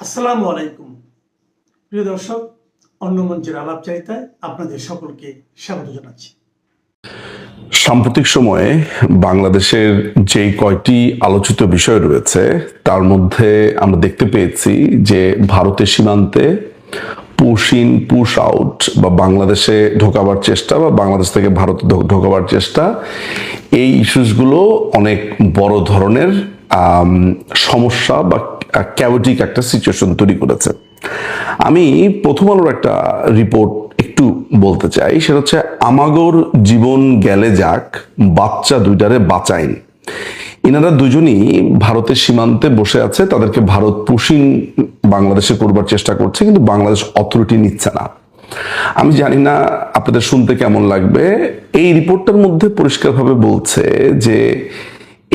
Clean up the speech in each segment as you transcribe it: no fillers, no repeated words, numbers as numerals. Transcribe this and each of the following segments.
আসসালামু আলাইকুম প্রিয় দর্শক, অন্য মঞ্চের আলাপচারিতায় আপনাদের সকলকে স্বাগত জানাচ্ছি। সাম্প্রতিক সময়ে বাংলাদেশের যে কয়টি আলোচিত বিষয় রয়েছে তার মধ্যে আমরা দেখতে পেয়েছি যে ভারতের সীমান্তে পুশ ইন পুশ আউট বা বাংলাদেশে ঢোকাবার চেষ্টা বা বাংলাদেশ থেকে ভারতে ঢোকাবার চেষ্টা, এই ইস্যুসগুলো অনেক বড় ধরনের সমস্যা বা ক্যাওটিক একটা সিচুয়েশন তৈরি করেছে। আমি প্রথম আলোর একটা রিপোর্ট একটু বলতে চাই, সেটা হচ্ছে আমাগর জীবন গেলে যাক, বাচ্চা দুইটারে বাঁচাইন। এনারা দুজনই ভারতের সীমান্তে বসে আছে, তাদেরকে ভারত পুশিং বাংলাদেশে করবার চেষ্টা করছে, কিন্তু বাংলাদেশ অথরিটি নিচ্ছে না। আমি জানি না আপনাদের শুনতে কেমন লাগবে, এই রিপোর্টটার মধ্যে পরিষ্কারভাবে বলছে যে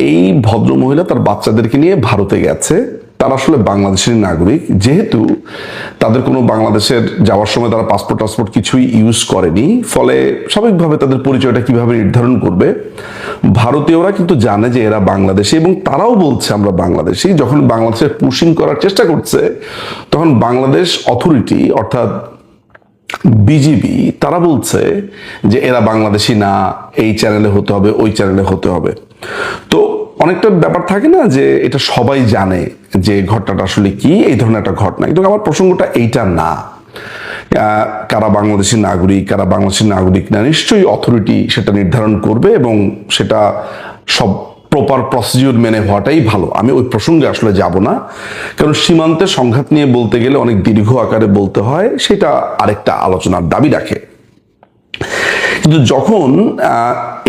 এই ভদ্র মহিলা তার বাচ্চাদেরকে নিয়ে ভারতে গেছে। তারা আসলে বাংলাদেশের নাগরিক, যেহেতু তাদের কোনো বাংলাদেশের যাওয়ার সময় তারা পাসপোর্ট কিছুই ইউজ করেনি, ফলে স্বাভাবিকভাবে তাদের পরিচয়টা কিভাবে নির্ধারণ করবে। ভারতীয়রা কিন্তু জানে যে এরা বাংলাদেশি এবং তারাও বলছে আমরা বাংলাদেশি। যখন বাংলাদেশের পুশিং করার চেষ্টা করছে তখন বাংলাদেশ অথরিটি অর্থাৎ বিজিবি তারা বলছে যে এরা বাংলাদেশি না, এই চ্যানেলে হতে হবে, ওই চ্যানেলে হতে হবে। তো অনেকটা ব্যাপার থাকে না যে এটা সবাই জানে যে ঘটনাটা আসলে কি, এই ধরনের একটা ঘটনা। কিন্তু আমার প্রসঙ্গটা এইটা না, কারা বাংলাদেশী নাগরিক কারা বাংলাদেশী নাগরিক না, নিশ্চয়ই অথরিটি সেটা নির্ধারণ করবে এবং সেটা সব প্রপার প্রসিডিউর মেনে হওয়াটাই ভালো। আমি ওই প্রসঙ্গে আসলে যাব না, কারণ সীমান্তে সংঘাত নিয়ে বলতে গেলে অনেক দীর্ঘ আকারে বলতে হয়, সেটা আরেকটা আলোচনার দাবি রাখে। কিন্তু যখন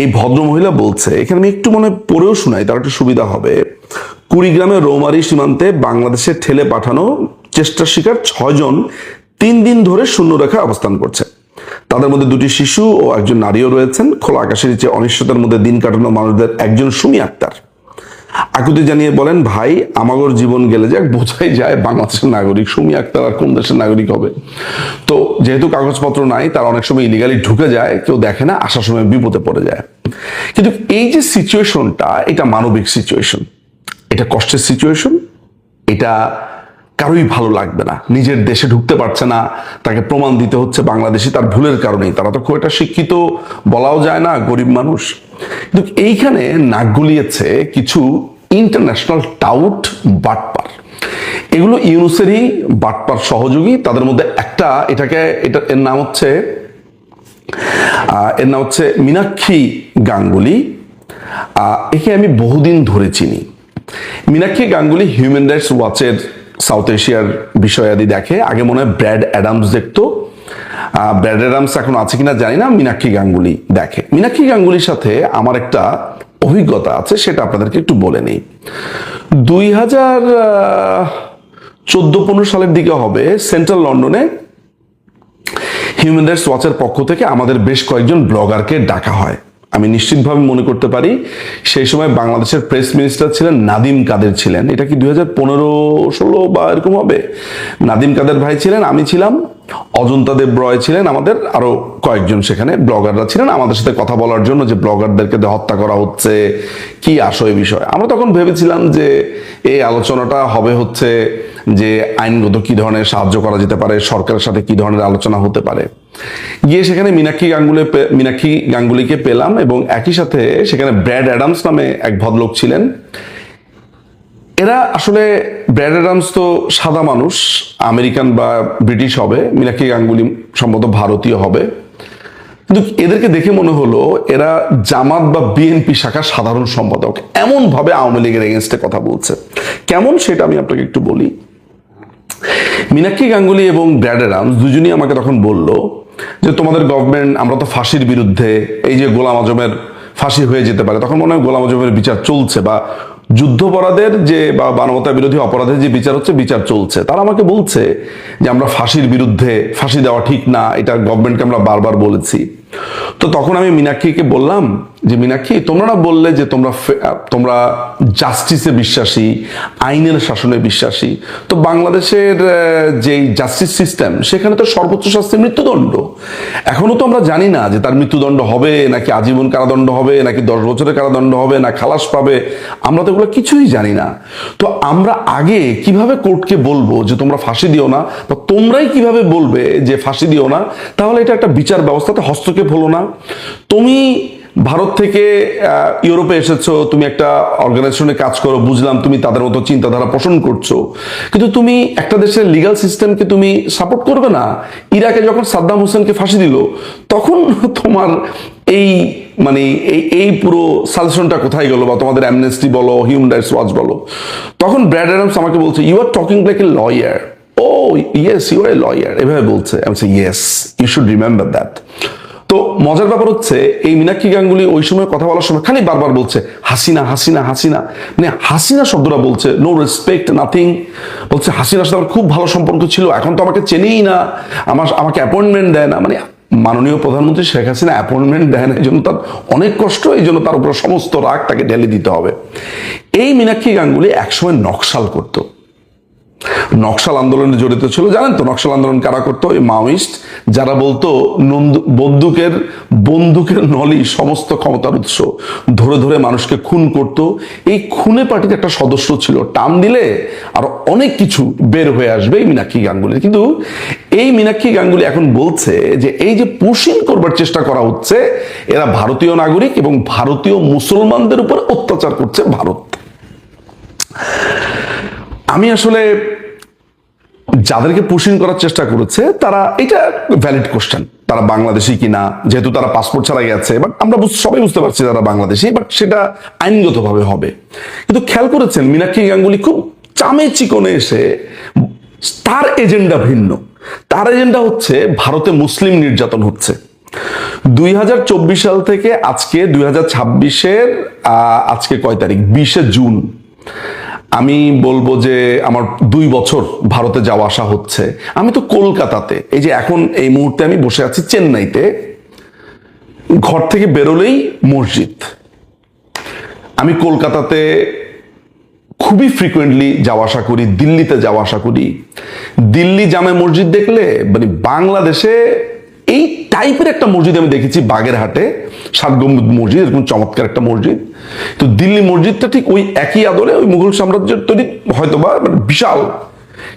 এই ভদ্রমহিলা বলছে, এখানে আমি একটু মনে পড়েও শোনাই, তার একটু সুবিধা হবে। কুড়িগ্রামের রৌমারী সীমান্তে বাংলাদেশে ঠেলে পাঠানো চেষ্টার শিকার 6 জন 3 দিন ধরে শূন্যরেখায় অবস্থান করছে। তাদের মধ্যে 2টি শিশু ও একজন নারীও রয়েছেন। খোলা আকাশের নিচে অনিশ্চয়তার মধ্যে দিন কাটানো মানুষদের একজন সুমি আক্তার আকুতি জানিয়ে বলেন, ভাই আমাগর জীবন গেলে যাক, বোঝাই যায় বাংলাদেশের নাগরিক। সুমি আক্তার আর কোন দেশের নাগরিক হবে? তো যেহেতু কাগজপত্র নাই, তার অনেক সময় ইলিগালি ঢুকে যায়, কেউ দেখে না, আসার সময় বিপদে পড়ে যায়। কিন্তু এই যে সিচুয়েশনটা, এটা মানবিক সিচুয়েশন, এটা কষ্টের সিচুয়েশন, এটা কারোই ভালো লাগবে না। নিজের দেশে ঢুকতে পারছে না, তাকে প্রমাণ দিতে হচ্ছে বাংলাদেশি, তার ভুলের কারণেই। তারা তো খুব একটা শিক্ষিত বলাও যায় না, গরিব মানুষ। কিন্তু এইখানে নাক গলিয়েছে কিছু ইন্টারন্যাশনাল টাউট বাটপার। এগুলো ইউনুসেরই বাটপার সহযোগী। তাদের মধ্যে একটা, এর নাম হচ্ছে মীনাক্ষী গাঙ্গুলি। একে আমি বহুদিন ধরে চিনি। মীনাক্ষী গাঙ্গুলি হিউম্যান রাইটস ওয়াচের সাউথ এশিয়ার বিষয়াদি দেখে। আগে মনে হয় ব্র্যাড অ্যাডামস দেখতো, ব্র্যাড অ্যাডামস এখন আছে কিনা জানি না, মীনাক্ষী গাঙ্গুলি দেখে। মীনাক্ষী গাঙ্গুলির সাথে আমার একটা অভিজ্ঞতা আছে, সেটা আপনাদেরকে একটু বলে নেই। 2014-15 সালের দিকে হবে, সেন্ট্রাল লন্ডনে হিউম্যান রাইটস ওয়াচের পক্ষ থেকে আমাদের বেশ কয়েকজন ব্লগারকে ডাকা হয়। আমি নিশ্চিতভাবে মনে করতে পারি সেই সময় বাংলাদেশের প্রেস মিনিস্টার ছিলেন নাদিম কাদের ছিলেন। এটা কি 2015-16 বা এরকম হবে। নাদিম কাদের ভাই ছিলেন, আমি ছিলাম, অজন্তা দেব রয় ছিলেন, আমাদের আরো কয়েকজন সেখানে ব্লগাররা ছিলেন আমাদের সাথে কথা বলার জন্য, যে ব্লগারদেরকে হত্যা করা হচ্ছে, কি আসলে বিষয়। আমরা তখন ভেবেছিলাম যে এই আলোচনাটা হবে হচ্ছে যে আইনগত কি ধরনের সাহায্য করা যেতে পারে, সরকারের সাথে কি ধরনের আলোচনা হতে পারে। গিয়ে সেখানে মীনাক্ষী গাঙ্গুলিকে পেলাম এবং একই সাথে সেখানে ব্র্যাড অ্যাডামস নামে এক ভদ্রলোক ছিলেন। এরা আসলে, ব্র্যাড অ্যাডামস তো সাদা মানুষ, আমেরিকান বা ব্রিটিশ হবে, মীনাক্ষী গাঙ্গুলি সম্ভবত ভারতীয় হবে। কিন্তু এদেরকে দেখে মনে হলো এরা জামাত বা বিএনপি শাখার সাধারণ সম্পাদক, এমন ভাবে আওয়ামী লীগের এগেনস্টে কথা বলছে। কেমন সেটা আমি আপনাকে একটু বলি। মীনাক্ষী গাঙ্গুলি এবং ব্র্যাড অ্যাডামস দুজনই আমাকে তখন বলল যে তোমাদের গভর্নমেন্ট, আমরা তো ফাঁসির বিরুদ্ধে, এই যে গোলাম আজমের ফাঁসি হয়ে যেতে পারে, তখন মনে হয় গোলাম আজমের বিচার চলছে, বা যুদ্ধাপরাধের যে বা মানবতা বিরোধী অপরাধের যে বিচার হচ্ছে, বিচার চলছে। তারা আমাকে বলছে যে আমরা ফাঁসির বিরুদ্ধে, ফাঁসি দেওয়া ঠিক না, এটা গভর্নমেন্টকে আমরা বারবার বলেছি। তো তখন আমি মীনাক্ষীকে বললাম যে মীনাক্ষী, তোমরা না বললে যে তোমরা জাস্টিসে বিশ্বাসী, আইনের শাসনে বিশ্বাসী, তো বাংলাদেশের যে জাস্টিস সিস্টেম সেখানে তো সর্বোচ্চ শাস্তি মৃত্যুদণ্ড। এখনো তো আমরা জানি না যে তার মৃত্যুদণ্ড হবে নাকি আজীবন কারাদণ্ড হবে নাকি 10 বছরের কারাদণ্ড হবে না খালাস পাবে, আমরা তো এগুলো কিছুই জানি না। তো আমরা আগে কিভাবে কোর্টকে বলবো যে তোমরা ফাঁসি দিও না, বা তোমরাই কিভাবে বলবে যে ফাঁসি দিও না? তাহলে এটা একটা বিচার ব্যবস্থাতে হস্তক্ষেপ হলো না? তুমি ভারত থেকে ইউরোপে এসেছো, তুমি একটা অর্গানাইজেশনে কাজ করো, বুঝলাম তুমি তাদের মতো চিন্তাধারা পোষণ করছো, কিন্তু তুমি একটা দেশের লিগাল সিস্টেমকে তুমি সাপোর্ট করবে না? ইরাকে যখন সাদ্দাম হোসেনকে ফাঁসি দিল তখন তোমার এই মানে এই পুরো সাজেশনটা কোথায় গেল? বা তোমাদের অ্যামনেস্টি বলো, হিউম্যান রাইটস ওয়াচ বলো, তখন ব্র্যাড অ্যাডামস আমাকে বলছে you are talking like a lawyer. Oh yes, you are a lawyer, এভাবে বলছে। আমি বলছি yes, you should remember that. তো মজার ব্যাপার হচ্ছে এই মীনাক্ষী গাঙ্গুলি ওই সময় কথা বলার সময় খালি বারবার বলছে হাসিনা হাসিনা হাসিনা, মানে হাসিনা শব্দটা বলছে, নো রেসপেক্ট নাথিং। বলছে হাসিনার সাথে আমার খুব ভালো সম্পর্ক ছিল, এখন তো আমাকে চেনেই না, আমাকে অ্যাপয়েন্টমেন্ট দেয় না। মানে মাননীয় প্রধানমন্ত্রী শেখ হাসিনা অ্যাপয়েন্টমেন্ট দেয় না, এই জন্য তার অনেক কষ্ট, এই জন্য তার উপর সমস্ত রাগ তাকে ঢেলে দিতে হবে। এই মীনাক্ষী গাঙ্গুলি একসময় নকশাল করতো, নকশাল আন্দোলনে জড়িত ছিল। জানেন তো নকশাল আন্দোলন কারা করতো? এই মাওয়িস্ট, যারা বলতো বন্দুকের নলি সমস্ত ক্ষমতার উৎস, ধরে ধরে মানুষকে খুন করত। এই খুনে পার্টির একটা সদস্য ছিল, টার্ম দিলে আর অনেক কিছু বের হয়ে আসবে এই মীনাক্ষী গাঙ্গুলি। কিন্তু এই মীনাক্ষী গাঙ্গুলি এখন বলছে যে এই যে পুশিং করবার চেষ্টা করা হচ্ছে, এরা ভারতীয় নাগরিক এবং ভারতীয় মুসলমানদের উপর অত্যাচার করছে ভারত। আমি আসলে যাদেরকে পুশিং করার চেষ্টা করেছে তারা, এটা ভ্যালিড কোশ্চেন, তারা বাংলাদেশি কিনা, যেহেতু তারা পাসপোর্ট ছাড়া গেছে, বাট আমরা সবাই বুঝতে পারছি তারা বাংলাদেশি, বাট সেটা আইনগতভাবে হবে। কিন্তু খেয়াল করেছেন মীনাক্ষী গাঙ্গুলি খুব চামে চিকনে এসে, তার এজেন্ডা ভিন্ন। তার এজেন্ডা হচ্ছে ভারতে মুসলিম নির্যাতন হচ্ছে। 2024 সাল থেকে আজকে 2026-এর আজকে কয় তারিখ? 20শে জুন। আমি বলবো যে আমার 2 বছর ভারতে যাওয়া আসা হচ্ছে। আমি তো কলকাতাতে, এই যে এখন এই মুহূর্তে আমি বসে আছি চেন্নাইতে, ঘর থেকে বেরোলেই মসজিদ। আমি কলকাতাতে খুবই ফ্রিকুয়েন্টলি যাওয়া আসা করি, দিল্লিতে যাওয়া আসা করি। দিল্লি জামে মসজিদ দেখলে, মানে বাংলাদেশে এই টাইপের একটা মসজিদ আমি দেখেছি বাগেরহাটে, 7 গম্বুজ মসজিদ, এরকম চমৎকার একটা মসজিদ। তো দিল্লি মসজিদটা ঠিক ওই একই আদলে, ওই মুঘল সাম্রাজ্যের তৈরি হয়তোবা, মানে বিশাল,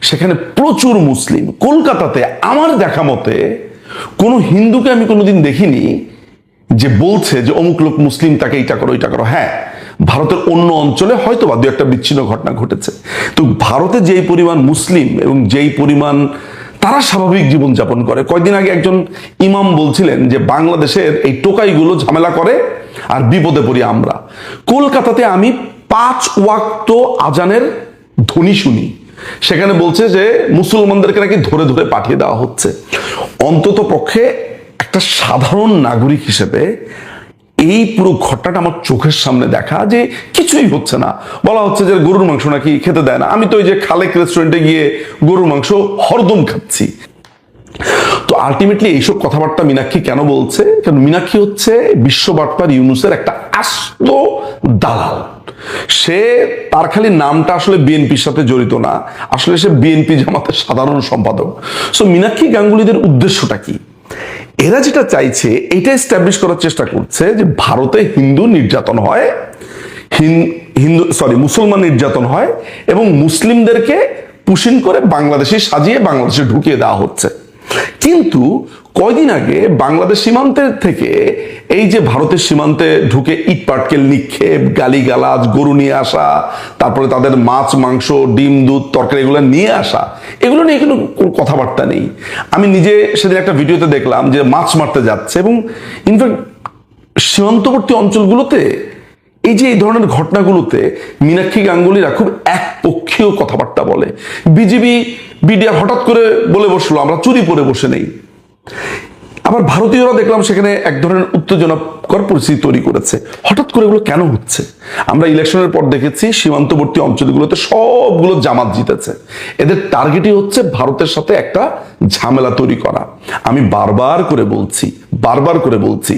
সেখানে প্রচুর মুসলিম। কলকাতাতে আমার দেখা মতে কোনো হিন্দুকে আমি কোনোদিন দেখিনি যে বলছে যে অমুক লোক মুসলিম, তাকে এইটা করো ওইটা করো। হ্যাঁ, ভারতের অন্য অঞ্চলে হয়তোবা 2-একটা বিচ্ছিন্ন ঘটনা ঘটেছে, তো ভারতে যেই পরিমাণ মুসলিম এবং যেই পরিমাণ তারা স্বাভাবিক জীবনযাপন করে। কয়েকদিন আগে একজন ইমাম বলছিলেন যে বাংলাদেশের এই টোকাইগুলো ঝামেলা করে আর বিপদে পড়ি আমরা। কলকাতাতে আমি 5 ওয়াক্ত আজানের ধ্বনি শুনি, সেখানে বলছে যে মুসলমানদেরকে নাকি ধরে ধরে পাঠিয়ে দেওয়া হচ্ছে। অন্তত পক্ষে একটা সাধারণ নাগরিক হিসেবে এই পুরো ঘটনাটা আমার চোখের সামনে দেখা, যে কিছুই হচ্ছে না। বলা হচ্ছে যে গরুর মাংস নাকি খেতে দেয় না। আমি তো ওই যে খালেক রেস্টুরেন্টে গিয়ে গরুর মাংস হরদম খাচ্ছি। তো আলটিমেটলি এইসব কথাবার্তা মীনাক্ষী কেন বলছে? কারণ মীনাক্ষী হচ্ছে বিশ্ববার্তার ইউনুসের একটা আস্ত দালাল। সে, তার খালি নামটা আসলে বিএনপির সাথে জড়িত না, আসলে সে বিএনপি জামাতের সাধারণ সম্পাদক। সো মীনাক্ষী গাঙ্গুলিদের উদ্দেশ্যটা কি? এরা যেটা চাইছে এটা এস্টাবলিশ করার চেষ্টা করছে যে ভারতে হিন্দু নির্যাতন হয়, মুসলমান নির্যাতন হয়, এবং মুসলিমদেরকে পুশিং করে বাংলাদেশে সাজিয়ে বাংলাদেশে ঢুকিয়ে দেওয়া হচ্ছে। কিন্তু কয়দিন আগে বাংলাদেশ সীমান্তের থেকে এই যে ভারতের সীমান্তে ঢুকে ইট পাটকেল নিক্ষেপ, গালিগালাজ, গরু নিয়ে আসা, তারপরে তাদের মাছ মাংস ডিম দুধ তরকারি এগুলো নিয়ে আসা, এগুলো নিয়ে কোনো কথাবার্তা নেই। আমি নিজে সেদিন একটা ভিডিওতে দেখলাম যে মাছ মারতে যাচ্ছে, এবং ইনফ্যাক্ট সীমান্তবর্তী অঞ্চলগুলোতে এই যে এই ধরনের ঘটনাগুলোতে মীনাক্ষী গাঙ্গুলিরা খুব একপক্ষীয় কথাবার্তা বলে। বিজিবি বিডিআর হঠাৎ করে বলে বসলো আমরা চুরি পরে বসে নেই। আবার ভারতীয়রা দেখলাম সেখানে এক ধরনের উত্তেজনাকর পরিস্থিতি তৈরি করেছে। হঠাৎ করে এগুলো কেন হচ্ছে? আমরা ইলেকশনের পর দেখেছি সীমান্তবর্তী অঞ্চলগুলোতে সবগুলো জামাত জিতেছে। এদের টার্গেটই হচ্ছে ভারতের সাথে একটা ঝামেলা তৈরি করা। আমি বারবার করে বলছি, বারবার করে বলছি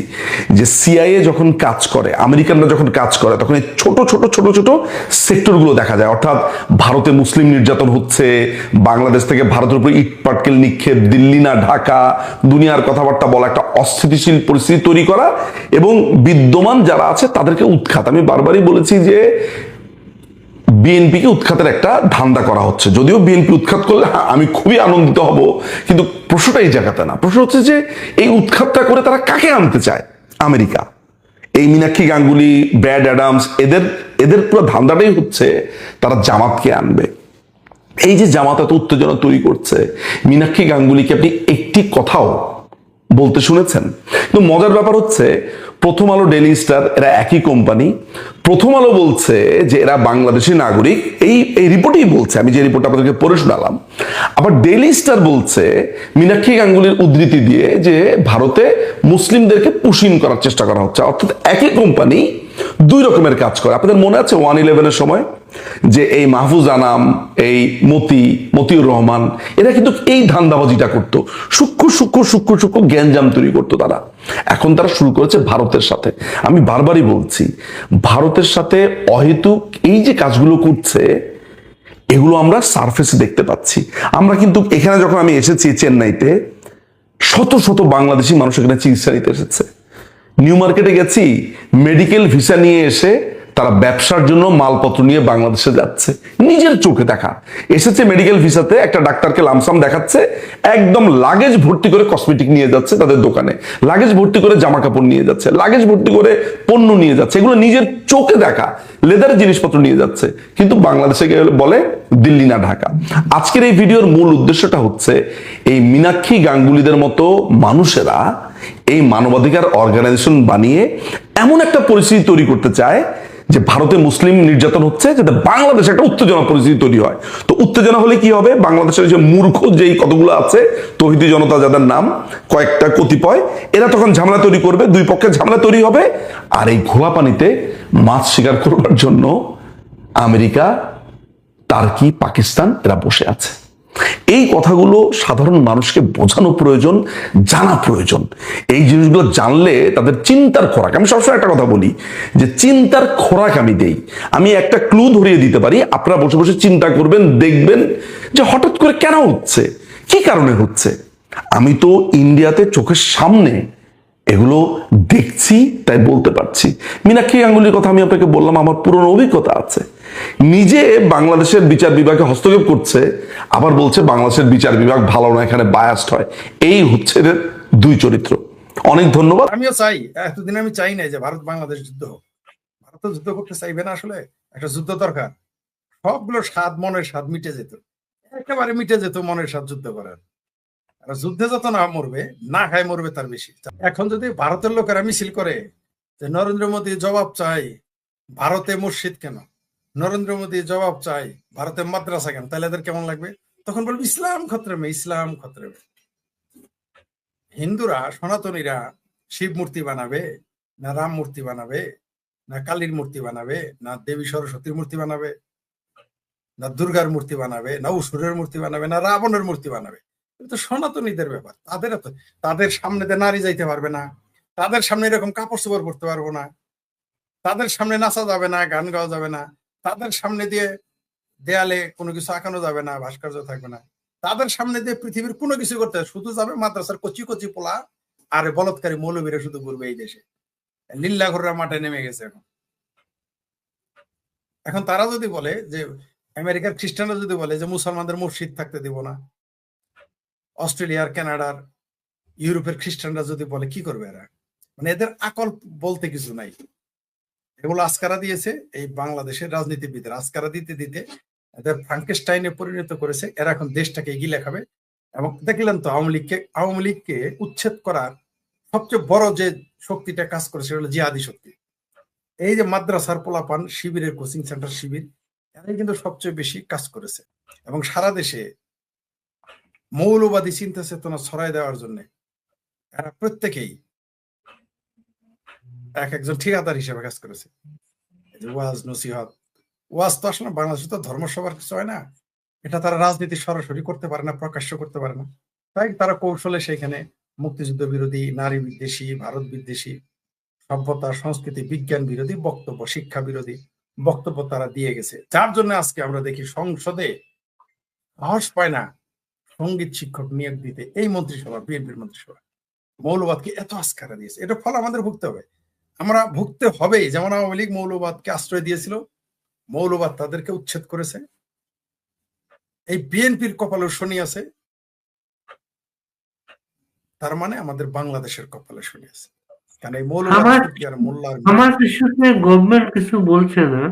যে সিআইএ যখন কাজ করে, আমেরিকানরা যখন কাজ করে, তখন এই ছোট ছোট ছোট ছোট সেক্টরগুলো দেখা যায়। অর্থাৎ ভারতে মুসলিম নির্যাতন হচ্ছে, বাংলাদেশ থেকে ভারতের উপর ইট পাটকেল নিক্ষেপ, দিল্লি না ঢাকা, দুনিয়ার কথাবার্তা বলা, একটা অস্থিতিশীল পরিস্থিতি তৈরি করা এবং বিদ্যমান যারা আছে তাদেরকে উৎখাত। আমি বারবারই বলেছি যে বিএনপিকে উৎখাতের একটা ধান্দা করা হচ্ছে। যদিও বিএনপি উৎখাত করলে আমি খুবই আনন্দিত হব, কিন্তু প্রশ্নটা এই জায়গাতে না। প্রশ্ন হচ্ছে যে এই উৎখাতটা করে তারা কাকে আনতে চায়? আমেরিকা, এই মীনাক্ষী গাঙ্গুলি, ব্র্যাড অ্যাডামস, এদের এদের পুরো ধান্দাটাই হচ্ছে তারা জামাতকে আনবে। এই যে জামাত এত উত্তেজনা তৈরি করছে, মীনাক্ষী গাঙ্গুলিকে আপনি একটি কথাও বলতে শুনেছেন? কিন্তু মজার ব্যাপার হচ্ছে, প্রথম আলো, ডেইলি স্টার এরা একই কোম্পানি। প্রথম আলো বলছে যে এরা বাংলাদেশি নাগরিক, এই রিপোর্টেই বলছে, আমি যে রিপোর্ট আপনাদেরকে পড়ে শোনালাম। আবার ডেইলি স্টার বলছে মীনাক্ষী গাঙ্গুলির উদ্ধৃতি দিয়ে যে ভারতে মুসলিমদেরকে পুশিং করার চেষ্টা করা হচ্ছে। অর্থাৎ একই কোম্পানি দুই রকমের কাজ করে। আপনাদের মনে আছে 111-এর সময় যে এই মাহফুজ আনাম, এই মতিউর রহমান, এরা কিন্তু এই ধান্দাবাজিটা করতো, সূক্ষ্ম সূক্ষ্ম সূক্ষ্ম সূক্ষ্ম জ্ঞানজাম তৈরি করতো তারা। এখন তারা শুরু করেছে ভারতের সাথে। আমি বারবারই বলছি, ভারতের সাথে অহেতুক এই যে কাজগুলো করছে, এগুলো আমরা সারফেসে দেখতে পাচ্ছি। আমরা কিন্তু এখানে যখন আমি এসেছি চেন্নাইতে, শত শত বাংলাদেশি মানুষ এখানে চিকিৎসা নিতে এসেছে। নিউ মার্কেটে গেছি, মেডিকেল ভিসা নিয়ে এসে তারা ব্যবসার জন্য মালপত্র নিয়ে বাংলাদেশে যাচ্ছে। নিজের চোখে দেখা, এসেছে মেডিকেল ভিসাতে, একটা ডাক্তারকে লামসাম দেখাচ্ছে, একদম লাগেজ ভর্তি করে কসমেটিক নিয়ে যাচ্ছে তাদের দোকানে, লাগেজ ভর্তি করে জামা কাপড় নিয়ে যাচ্ছে, লাগেজ ভর্তি করে পণ্য নিয়ে যাচ্ছে। এগুলো নিজের চোখে দেখা লেদারের জিনিসপত্র নিয়ে যাচ্ছে, কিন্তু বাংলাদেশে গেলে বলে দিল্লি না ঢাকা। আজকের এই ভিডিওর মূল উদ্দেশ্যটা হচ্ছে, এই মীনাক্ষী গাঙ্গুলিদের মতো মানুষেরা এই মানবাধিকার অর্গানাইজেশন বানিয়ে এমন একটা পরিস্থিতি তৈরি করতে চায় যে ভারতে মুসলিম নির্যাতন হচ্ছে, যাতে বাংলাদেশে একটা উত্তেজনা পরিস্থিতি তৈরি হয়। তো উত্তেজনা হলে কি হবে? বাংলাদেশের যে মূর্খ যেই কতগুলো আছে তৌহিদি জনতা, যাদের নাম কয়েকটা কতিপয়, এরা তখন ঝামেলা তৈরি করবে, দুই পক্ষে ঝামেলা তৈরি হবে। আর এই ঘোলা পানিতে মাছ শিকার করবার জন্য আমেরিকা, টার্কি, পাকিস্তান এরা বসে আছে। এই কথাগুলো সাধারণ মানুষকে বোঝানো প্রয়োজন, জানা প্রয়োজন। এই জিনিসগুলো জানলে তাদের চিন্তার খোরাক, আমি সবসময় একটা কথা বলি যে চিন্তার খোরাক আমি দেই। আমি একটা ক্লু ধরিয়ে দিতে পারি, আপনারা বসে বসে চিন্তা করবেন, দেখবেন যে হঠাৎ করে কেন হচ্ছে, কি কারণে হচ্ছে। আমি তো ইন্ডিয়াতে চোখের সামনে এগুলো দেখছি, তাই বলতে পারছি। মীনাক্ষী গাঙ্গুলির কথা আমি আপনাকে বললাম, আমার পুরনো অভিজ্ঞতা আছে। নিজে বাংলাদেশের বিচার বিভাগে হস্তক্ষেপ করছে, আবার বলছে বাংলাদেশের বিচার বিভাগ ভালো না, এখানে বায়াসড হয়। এই হচ্ছে এদের দুই চরিত্র। অনেক ধন্যবাদ। আমিও চাই, এতদিন আমি চাই নাই যে ভারত বাংলাদেশ যুদ্ধ হোক। ভারত যুদ্ধ করতে চাইবে না, আসলে একটা যুদ্ধ দরকার। সবগুলো স্বাদ, মনের স্বাদ মিটে যেত, একেবারে মিটে যেত মনের স্বাদ যুদ্ধ করার। আর যুদ্ধে যত না মরবে, না খায় মরবে তার বেশি। এখন যদি ভারতের লোকেরা মিছিল করে যে নরেন্দ্র মোদী জবাব চাই, ভারতে মসজিদ কেন, নরেন্দ্র মোদী জবাব চাই, ভারতে মাদ্রাসা কেন, তাহলে এদের কেমন লাগবে? তখন বলবে ইসলাম খতরে মে, ইসলাম খতরে মে। হিন্দুরা, সনাতনীরা শিব মূর্তি বানাবে না রাম মূর্তি বানাবে, না কালীর মূর্তি বানাবে, না দেবী সরস্বতীর মূর্তি বানাবে, না দুর্গার মূর্তি বানাবে, না অসুরের মূর্তি বানাবে, না রাবণের মূর্তি বানাবে? তো সনাতনীদের ব্যাপার। তাদের সামনে দিয়ে নারী যাইতে পারবে না, তাদের সামনে এরকম কাপড় চোপড় পরতে পারবো না, তাদের সামনে নাচা যাবে না, গান গাওয়া যাবে না, তাদের সামনে দিয়ে দেয়ালে কোনো কিছু আঁকানো যাবে না, ভাস্কর্য থাকবে না, তাদের সামনে দিয়ে পৃথিবীর কোনো কিছু করতে হবে। শুধু যাবে মাদ্রাসার কচি কচি পোলা আর বলৎকারী মৌলবীরা শুধু ঘুরবে এই দেশে। লিল্লাঘররা মাঠে নেমে গেছে এখন তারা যদি বলে যে, আমেরিকার খ্রিস্টানরা যদি বলে যে মুসলমানদের মসজিদ থাকতে দিব না, অস্ট্রেলিয়ার, কানাডার, ইউরোপের খ্রিস্টানরা যদি বলে, কি করবে এরা? মানে এদের আকল বলতে কিছু নাই। এগুলো আস্কারা দিয়েছে এই বাংলাদেশের রাজনীতিবিদরা। আস্কারা দিতে দিতে এদের ফ্রাঙ্কেস্টাইনে পরিণত করেছে। এরা এখন দেশটাকে এগিয়ে লেখাবে। এবং দেখলেন তো আওয়ামী লীগকে উচ্ছেদ করার সবচেয়ে বড় যে শক্তিটা কাজ করে সেটা হলো জিহাদি শক্তি। এই যে মাদ্রাসার পোলাপান শিবিরের কোচিং সেন্টার শিবির, এরাই কিন্তু সবচেয়ে বেশি কাজ করেছে। এবং সারা দেশে মৌলবাদী চিন্তা চেতনা ছড়াই দেওয়ার জন্য এরা প্রত্যেকেই একজন ঠিকাদার হিসেবে কাজ করেছে। ওয়াজ, নসিহত, ওয়াজ তো আসলে বাংলাদেশে তো ধর্মসভার কিছু হয় না, এটা তারা রাজনীতি সরাসরি করতে পারে না, প্রকাশ্য করতে পারে না, তাই তারা কৌশলে সেখানে মুক্তিযুদ্ধ বিরোধী, নারী বিদ্বেষী, ভারত বিদ্বেষী, সভ্যতা সংস্কৃতি বিজ্ঞান বিরোধী বক্তব্য, শিক্ষা বিরোধী বক্তব্য তারা দিয়ে গেছে, যার জন্য আজকে আমরা দেখি সংসদে সাহস পায় না সঙ্গীত শিক্ষক নিয়োগ দিতে। এই মন্ত্রিসভা, বিএনপির মন্ত্রিসভা মৌলবাদকে এত আস্কারা দিয়েছে। এটা ফল আমাদের ভুগতে হবে, আমরা ভুগতে হবেই। যেমন আওয়ামী লীগ মৌলবাদকে আশ্রয় দিয়েছিল, মৌলবাদ তাদেরকে উচ্ছেদ করেছে। এই বিএনপির কপালে শনি আছে, তার মানে আমাদের বাংলাদেশের কপালে শনি আছে। কারণ এই মৌলবাদ কি আর মোল্লার হামাস ইস্যুতে গভর্নমেন্ট কিছু বলছে না,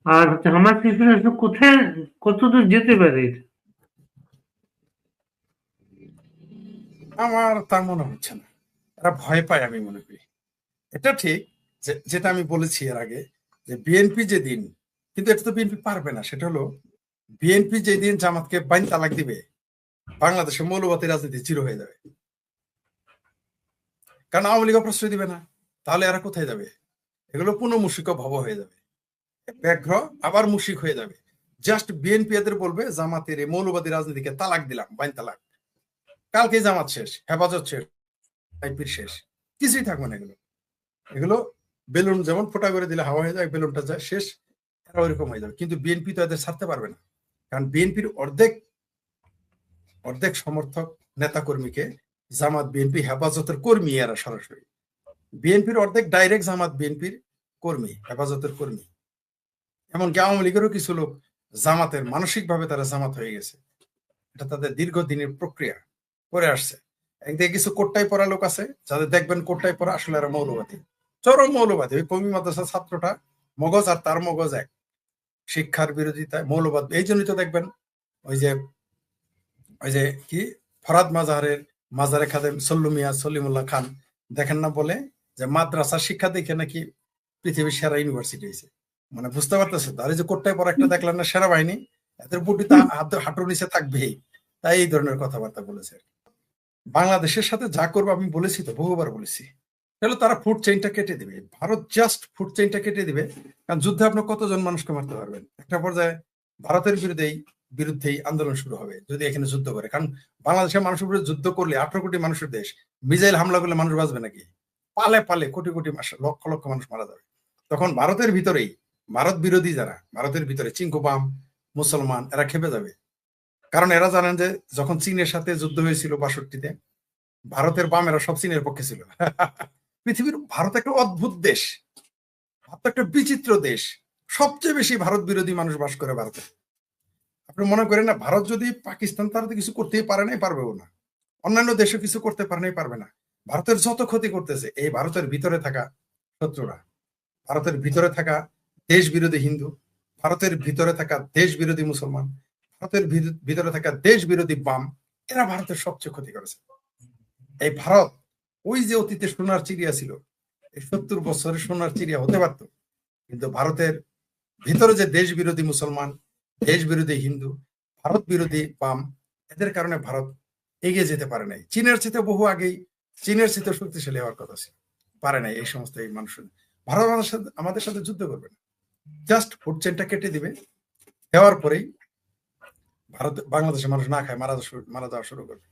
আর হামাস ইস্যু কোথায় কতদূর যেতে পারে? আমার তার মনে হচ্ছে না, এরা ভয় পায় আমি মনে করি। এটা ঠিক যেটা আমি বলেছি এর আগে, যে বিএনপি যেদিন, কিন্তু এটা তো বিএনপি পারবে না, সেটা হলো বিএনপি যেদিন জামাতকে বাইন তালাক দিবে, বাংলাদেশে মৌলবাদী রাজনীতি জিরো হয়ে যাবে। কারণ আওয়ামী লীগ প্রশ্রয় দিবে না, তাহলে এরা কোথায় যাবে? এগুলো পুনঃমূষিক ভব হয়ে যাবে, ব্যাঘ্র আবার মুশিক হয়ে যাবে। জাস্ট বিএনপি এদের বলবে জামাতের এই মৌলবাদী রাজনীতিকে তালাক দিলাম, বাইন তালাক, কালকে জামাত শেষ, হেফাজত শেষ, আইপির শেষ, কিছুই থাকবে না। এগুলো বেলুন যেমন ফোটা করে দিলে হাওয়া হয়ে যায়, বেলুনটা যায় শেষ, এরা ওইরকম হয়ে যাবে। কিন্তু বিএনপি তো এদের ছাড়তে পারবে না, কারণ বিএনপির অর্ধেক সমর্থক নেতা কর্মীকে জামাত বিএনপি হেফাজতের কর্মী, এরা সরাসরি বিএনপির অর্ধেক ডাইরেক্ট জামাত বিএনপির কর্মী, হেফাজতের কর্মী। এমনকি আওয়ামী লীগেরও কিছু লোক জামাতের, মানসিকভাবে তারা জামাত হয়ে গেছে। এটা তাদের দীর্ঘদিনের প্রক্রিয়া করে আসছে। একদিকে কিছু কোট্টায় পড়া লোক আছে, যাদের দেখবেন কোট্টায় পড়া আসলে এরা মৌলবাদী, চরম মৌলবাদী। ওই কমি মাদ্রাসার ছাত্রটা মগজ আর তার মগজ এক, শিক্ষার বিরোধিতায় মৌলবাদ। এই জন্যই তো দেখবেন ওই যে কি ফরাদ মাজারে খাদেম সল্লুমিয়া সলিমুল্লাহ খান দেখেন না, বলে যে মাদ্রাসার শিক্ষা দেখে নাকি পৃথিবীর সেরা ইউনিভার্সিটি হয়েছে। মানে বুঝতে পারতেছে তো। আর এই যে কোট্টায় পড়া একটা দেখলেন না সেনাবাহিনী, এদের বুটি হাঁটুর নিচে থাকবেই, তাই এই ধরনের কথাবার্তা বলেছে। বাংলাদেশের সাথে যা করবো আমি বলেছি তো, বহুবার বলেছি, তাহলে তারা ফুড চেইনটা কেটে দিবে। ভারত জাস্ট ফুড চেইনটা কেটে দিবে। কারণ যুদ্ধে আপনার কতজন মানুষকে মারতে পারবেন? একটা পর্যায়ে ভারতের বিরুদ্ধেই আন্দোলন শুরু হবে যদি এখানে যুদ্ধ করে। কারণ বাংলাদেশের মানুষের উপরে যুদ্ধ করলে, 18 কোটি মানুষের দেশ, মিসাইল হামলা করলে মানুষ বাঁচবে নাকি? পালে পালে কোটি কোটি লক্ষ লক্ষ মানুষ মারা যাবে। তখন ভারতের ভিতরেই, ভারত বিরোধী যারা, ভারতের ভিতরে চিঙ্কুবাম মুসলমান, এরা খেপে যাবে। কারণ এরা জানেন যে যখন চীনের সাথে যুদ্ধ হয়েছিল 62-তে, ভারতের বামেরা সব চীনের পক্ষে ছিল। পৃথিবীর ভারত একটা অদ্ভুত দেশ, ভারত একটা বিচিত্র দেশ, সবচেয়ে বেশি ভারত বিরোধী মানুষ বাস করে ভারতে। আপনি মনে করেন না ভারত যদি পাকিস্তান, তারা তো কিছু করতেই পারে নাই, পারবেও না। অন্যান্য দেশে কিছু করতে পারে নাই, পারবে না। ভারতের যত ক্ষতি করতেছে এই ভারতের ভিতরে থাকা শত্রুরা, ভারতের ভিতরে থাকা দেশ বিরোধী হিন্দু, ভারতের ভিতরে থাকা দেশ বিরোধী মুসলমান, ভারতের ভিতরে থাকা দেশ বিরোধী বাম, এরা ভারতের সবচেয়ে ক্ষতি করেছে। এই ভারত ওই যে অতীতে সোনার চিড়িয়া ছিল, এই 70 বছরের সোনার চিড়িয়া হতে পারত, কিন্তু ভারতের ভিতরে যে দেশ বিরোধী মুসলমান, দেশ বিরোধী হিন্দু, ভারত বিরোধী বাম, এদের কারণে ভারত এগিয়ে যেতে পারে নাই। চীনের চেয়ে বহু আগেই, চীনের চেয়ে শক্তিশালী হওয়ার কথা ছিল, পারে নাই। এই সমস্ত এই মানুষ, ভারত আমাদের সাথে যুদ্ধ করবে না, জাস্ট ফুড চেইনটা কেটে দিবে। দেওয়ার পরেই ভারত, বাংলাদেশের মানুষ না খায় মারা যাওয়া শুরু করবে।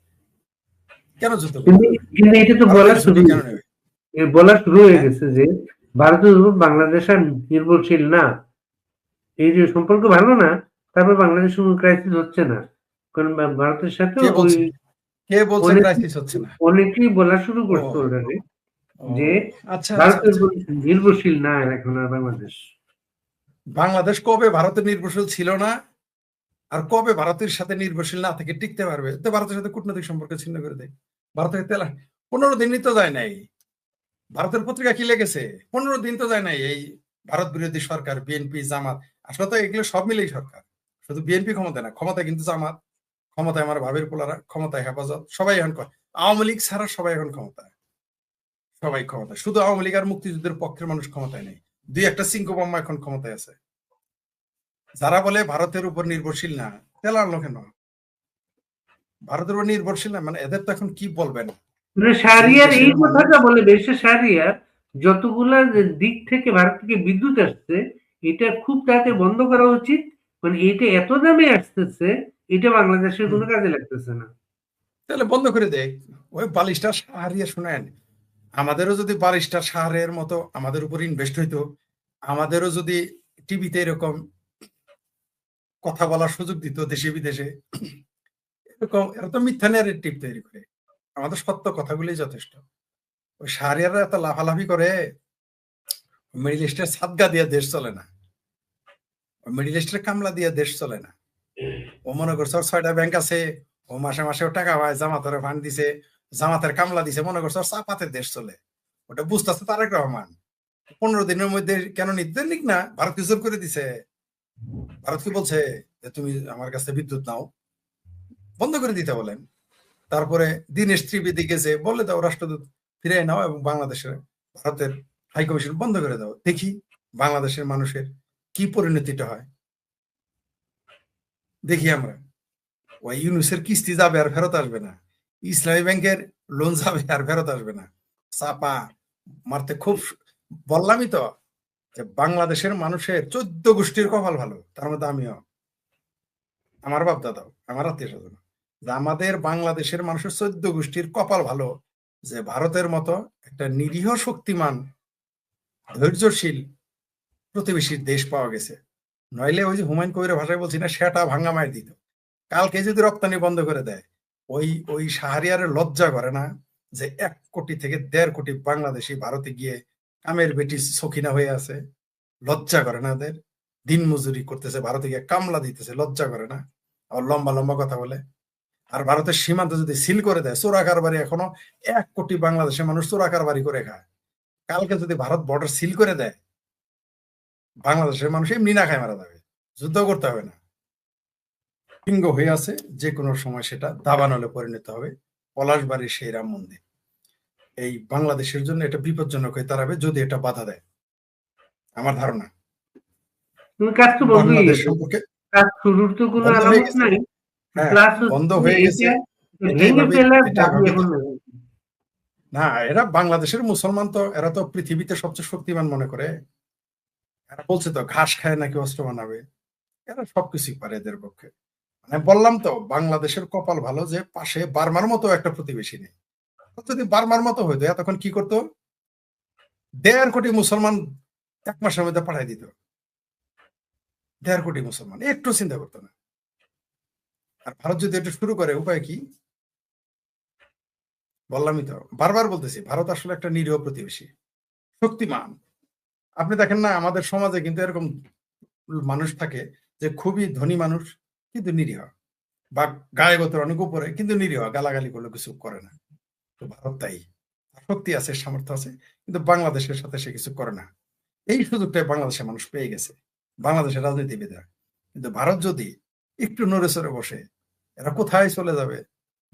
কেন যুদ্ধ করবে? এটা তো বলা শুরু হয়ে গেছে যে ভারতের উপর বাংলাদেশ আর নির্ভরশীল না, এই যে সম্পর্ক ভালো না, তারপর বাংলাদেশ কোনো ক্রাইসিস হচ্ছে না। কারণ ভারতের সাথে কে বলছে ক্রাইসিস হচ্ছে না? অনেকেই বলা শুরু করছে ওটাকে, যে ভারতের উপর নির্ভরশীল না এখন আর বাংলাদেশ। বাংলাদেশ কবে ভারতের নির্ভরশীল ছিল না, আর কবে ভারতের সাথে নির্ভরশীল না থেকে টিকতে পারবে? তো ভারতের সাথে কূটনৈতিক সম্পর্ক ছিন্ন করে দেয়। ভারতের 15 দিনই তো যায় নাই। ভারতের পত্রিকা কি লেগেছে? 15 দিন তো যায় নাই এই ভারত বিরোধী সরকার, বিএনপি জামাত। আসলে তো এগুলো সব মিলেই সরকার, শুধু বিএনপি ক্ষমতায় না, ক্ষমতায় কিন্তু জামাত, ক্ষমতায় আমার ভাবের পোলারা, ক্ষমতায় হেফাজত, সবাই এখন আওয়ামী লীগ ছাড়া সবাই এখন ক্ষমতায়, সবাই ক্ষমতায়। শুধু আওয়ামী লীগ আর মুক্তিযুদ্ধের পক্ষের মানুষ ক্ষমতায় নেই, 2-1টা চিঙ্কুবাম্মা এখন ক্ষমতায় আছে। যারা বলে ভারতের উপর নির্ভরশীল না, তেল আনলো কেন? ভারতের উপর নির্ভরশীল না মানে এদের তো এখন কি বলবেন? সারিয়ার এই কথাটা বলে, দেশে সারিয়ার যতগুলা দিক থেকে ভারত থেকে বিদ্যুৎ আসছে, এটা খুব তাড়াতাড়ি বন্ধ করা উচিত। মানে এটা এত দামে আসতেছে, এটা বাংলাদেশের কোনো কাজে লাগতেছে না। তাহলে বন্ধ করে দেয়। ওই বালিশটা শাহরিয়ার শুনেন, আমাদেরও যদি বালিশটা শাহরের মতো আমাদের উপর ইনভেস্ট হইতো, আমাদেরও যদি টিভিতে এরকম কথা বলার সুযোগ দিত দেশে বিদেশে, এরকম এরা তো মিথ্যা ন্যারেটিভ তৈরি করে, আমাদের সত্য কথাগুলোই যথেষ্ট। ওই শাহরিয়াররা এত লাফালাফি করে, মিডিল ইস্টের সাদগা দিয়ে দেশ চলে না, মিডিল ইস্টের কামলা দিয়ে দেশ চলে না। ও মনে করছে ওর 6টা ব্যাংক আছে, ও মাসে মাসে ও টাকা পায়, জামাতের ফান্ড দিছে, জামাতের কামলা দিছে, মনে করছে ওর চাপাতে দেশ চলে। ওটা বুঝতেছে তারেক রহমান। 15 দিনের মধ্যে কেন নিতে নিক না, ভারত জোর করে দিছে। ভারত কি বলছে যে তুমি আমার কাছে বিদ্যুৎ নাও, বন্ধ করে দিতে বলেন। তারপরে দীনেশ ত্রিবেদী গেছে, বলে দাও রাষ্ট্রদূত ফিরিয়ে নাও এবং বাংলাদেশের ভারতের হাই কমিশন বন্ধ করে দাও, দেখি বাংলাদেশের মানুষের কি পরিণতিটা হয়। দেখি আমরা, ওই ইউনুসের কিস্তি যাবে আর ফেরত আসবে না, ইসলামী ব্যাংকের লোন যাবে আর ফেরত আসবে না। চাপা মারতে খুব, বললামই তো যে বাংলাদেশের মানুষের 14 গোষ্ঠীর কপাল ভালো, তার মধ্যে আমিও, আমার বাপ দাদাও, আমার আত্মীয় স্বজন, যে আমাদের বাংলাদেশের মানুষের 14 গোষ্ঠীর কপাল ভালো যে ভারতের মতো একটা নিরীহ শক্তিমান ধৈর্যশীল প্রতিবেশীর দেশ পাওয়া গেছে। নইলে ওই যে হুমায়ুন কবিরের ভাষায় বলছি না, সেটা ভাঙ্গা মার দিত। কালকে যদি রপ্তানি বন্ধ করে দেয়, ওই শাহরিয়ারের লজ্জা করে না যে 1 কোটি থেকে 1.5 কোটি বাংলাদেশি ভারতে গিয়ে কামের বেটি সখিনা হয়ে আছে? লজ্জা করে না ওদের? দিন মজুরি করতেছে, ভারতে গিয়ে কামলা দিতেছে, লজ্জা করে না? আবার লম্বা লম্বা কথা বলে। আর ভারতের সীমান্ত যদি সিল করে দেয়, চোরা কারবারি, এখনো 1 কোটি বাংলাদেশের মানুষ চোরা কারবারি করে খায়। কালকে যদি ভারত বর্ডার সিল করে দেয়, বাংলাদেশের মানুষ এমনি না খায় মারা যাবে, যুদ্ধ করতে হবে না। সিংহ হয়ে আছে, যে কোনো সময় সেটা দাবানলে পরিণত হবে, পলাশবাড়ির সেই রাম মন্দির। এই বাংলাদেশের জন্য এটা বিপজ্জনক হয়ে দাঁড়াবে যদি এটা বাধা দেয়, আমার ধারণা। কাজ তো বন্ধ হয়ে বাংলাদেশ গেছে, সম্পর্কে কাজ শুরুর তো কোনো বন্ধ হয়ে আলামত গেছে। নাই। হ্যাঁ, প্লাস বন্ধ হয়ে গেছে। ভেঙে ফেলার এটা দাবি এভাবেই এখন না, এরা বাংলাদেশের মুসলমান তো, এরা তো পৃথিবীতে সবচেয়ে শক্তিমান মনে করে। এরা বলছে তো ঘাস খায় নাকি অস্ত্র বানাবে, এরা সবকিছুই পারে এদের পক্ষে। মানে বললাম তো, বাংলাদেশের কপাল ভালো যে পাশে বার্মার মতো একটা প্রতিবেশী নেই। যদি বার্মার মতো হইতো, তখন কি করতো? 1.5 কোটি মুসলমান 1 মাসের মধ্যে পাঠাই দিত। 1.5 কোটি মুসলমান, একটু চিন্তা করতো না। আর ভারত যদি এটা শুরু করে, উপায় কি? বললামই তো, বারবার বলতেছি, ভারত আসলে একটা নিরীহ প্রতিবেশী, শক্তিমান। আপনি দেখেন না, আমাদের সমাজে কিন্তু এরকম মানুষ থাকে যে খুবই ধনী মানুষ কিন্তু নিরীহ, বা গায়ে গোত্রের অনেক উপরে কিন্তু নিরীহ, গালাগালি করলে কিছু করে না। তো ভারত তাই, শক্তি আছে, সামর্থ্য আছে, কিন্তু বাংলাদেশের সাথে সে কিছু করে না। এই সুযোগটাই বাংলাদেশের মানুষ পেয়ে গেছে, বাংলাদেশের রাজনীতিবিদরা। কিন্তু ভারত যদি একটু নড়ে চড়ে বসে, এরা কোথায় চলে যাবে?